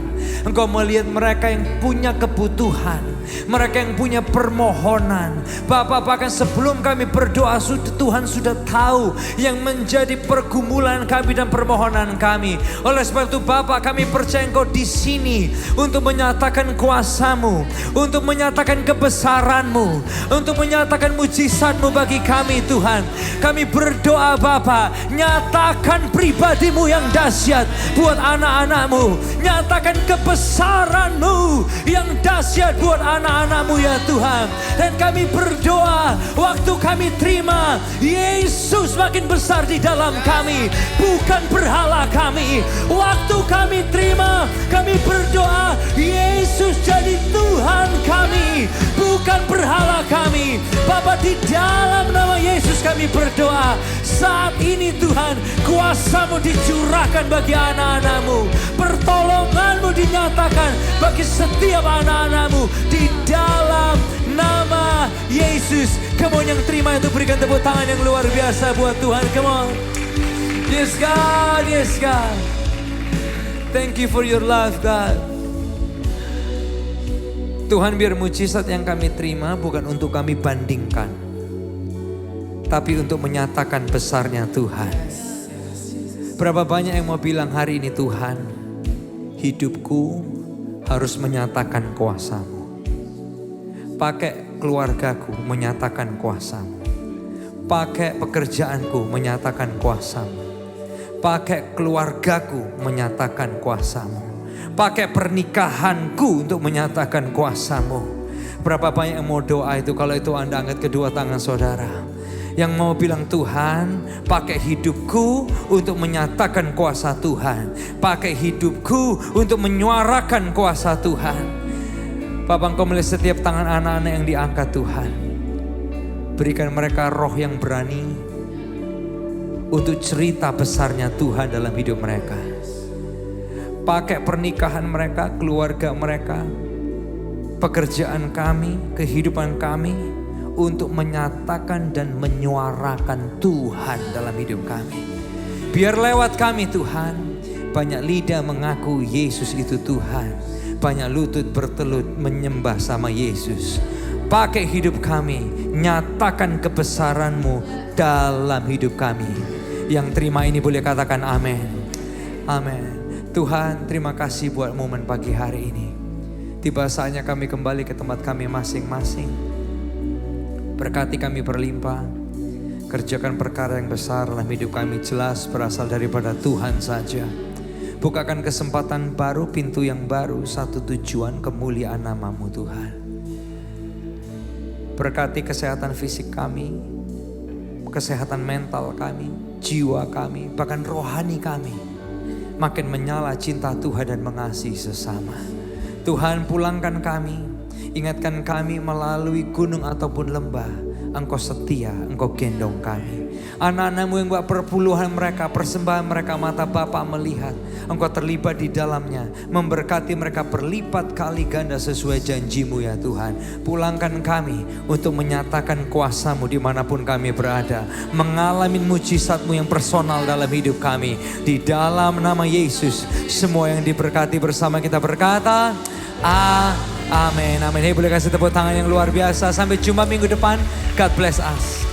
Engkau melihat mereka yang punya kebutuhan, mereka yang punya permohonan. Bapa, bahkan sebelum kami berdoa, Tuhan sudah tahu yang menjadi pergumulan kami dan permohonan kami. Oleh sebab itu Bapa, kami percaya Engkau di sini untuk menyatakan kuasa-Mu, untuk menyatakan kebesaran-Mu, untuk menyatakan mujizat-Mu bagi kami Tuhan. Kami berdoa Bapa, nyatakan pribadi-Mu yang dahsyat buat anak-anak-Mu. Nyatakan kebesaran-Mu yang dahsyat buat anak-anak-Mu ya Tuhan. Dan kami berdoa, waktu kami terima Yesus makin besar di dalam kami, bukan berhala kami. Waktu kami terima, kami berdoa Yesus jadi Tuhan kami, bukan berhala kami. Bapa, di dalam nama Yesus kami berdoa, saat ini Tuhan, kuasa-Mu dicurahkan bagi anak-anak-Mu, pertolongan-Mu dinyatakan bagi setiap anak-anak-Mu di dalam nama Yesus. Come on, yang terima itu berikan tepuk tangan yang luar biasa buat Tuhan. Come on. Yes God, yes God. Thank you for your love God. Tuhan, biar mujizat yang kami terima bukan untuk kami bandingkan, tapi untuk menyatakan besarnya Tuhan. Berapa banyak yang mau bilang hari ini, Tuhan, hidupku harus menyatakan kuasa-Mu. Pakai keluargaku menyatakan kuasa-Mu. Pakai pekerjaanku menyatakan kuasa-Mu. Pakai keluargaku menyatakan kuasa-Mu. Pakai pernikahanku untuk menyatakan kuasa-Mu. Berapa banyak yang mau doa itu? Kalau itu Anda angkat kedua tangan saudara. Yang mau bilang, Tuhan, pakai hidupku untuk menyatakan kuasa Tuhan. Pakai hidupku untuk menyuarakan kuasa Tuhan. Bapak, Engkau melihat setiap tangan anak-anak yang diangkat Tuhan. Berikan mereka roh yang berani untuk cerita besarnya Tuhan dalam hidup mereka. Pakai pernikahan mereka, keluarga mereka, pekerjaan kami, kehidupan kami, untuk menyatakan dan menyuarakan Tuhan dalam hidup kami. Biar lewat kami Tuhan, banyak lidah mengaku Yesus itu Tuhan. Banyak lutut bertelut menyembah sama Yesus. Pakai hidup kami, nyatakan kebesaran-Mu dalam hidup kami. Yang terima ini boleh katakan amin. Amin. Tuhan, terima kasih buat momen pagi hari ini. Tiba saatnya kami kembali ke tempat kami masing-masing. Berkati kami berlimpah. Kerjakan perkara yang besar dalam hidup kami, jelas berasal daripada Tuhan saja. Bukakan kesempatan baru, pintu yang baru, satu tujuan, kemuliaan nama-Mu Tuhan. Berkati kesehatan fisik kami, kesehatan mental kami, jiwa kami, bahkan rohani kami. Makin menyala cinta Tuhan dan mengasihi sesama. Tuhan, pulangkan kami. Ingatkan kami melalui gunung ataupun lembah. Engkau setia, Engkau gendong kami. Anak-anak-Mu yang buat perpuluhan mereka, persembahan mereka, mata Bapa melihat. Engkau terlibat di dalamnya. Memberkati mereka berlipat kali ganda sesuai janji-Mu ya Tuhan. Pulangkan kami untuk menyatakan kuasa-Mu dimanapun kami berada. Mengalami mujizat-Mu yang personal dalam hidup kami. Di dalam nama Yesus, semua yang diberkati bersama kita berkata, amin, amin. Boleh kasih tepuk tangan yang luar biasa. Sampai jumpa minggu depan. God bless us.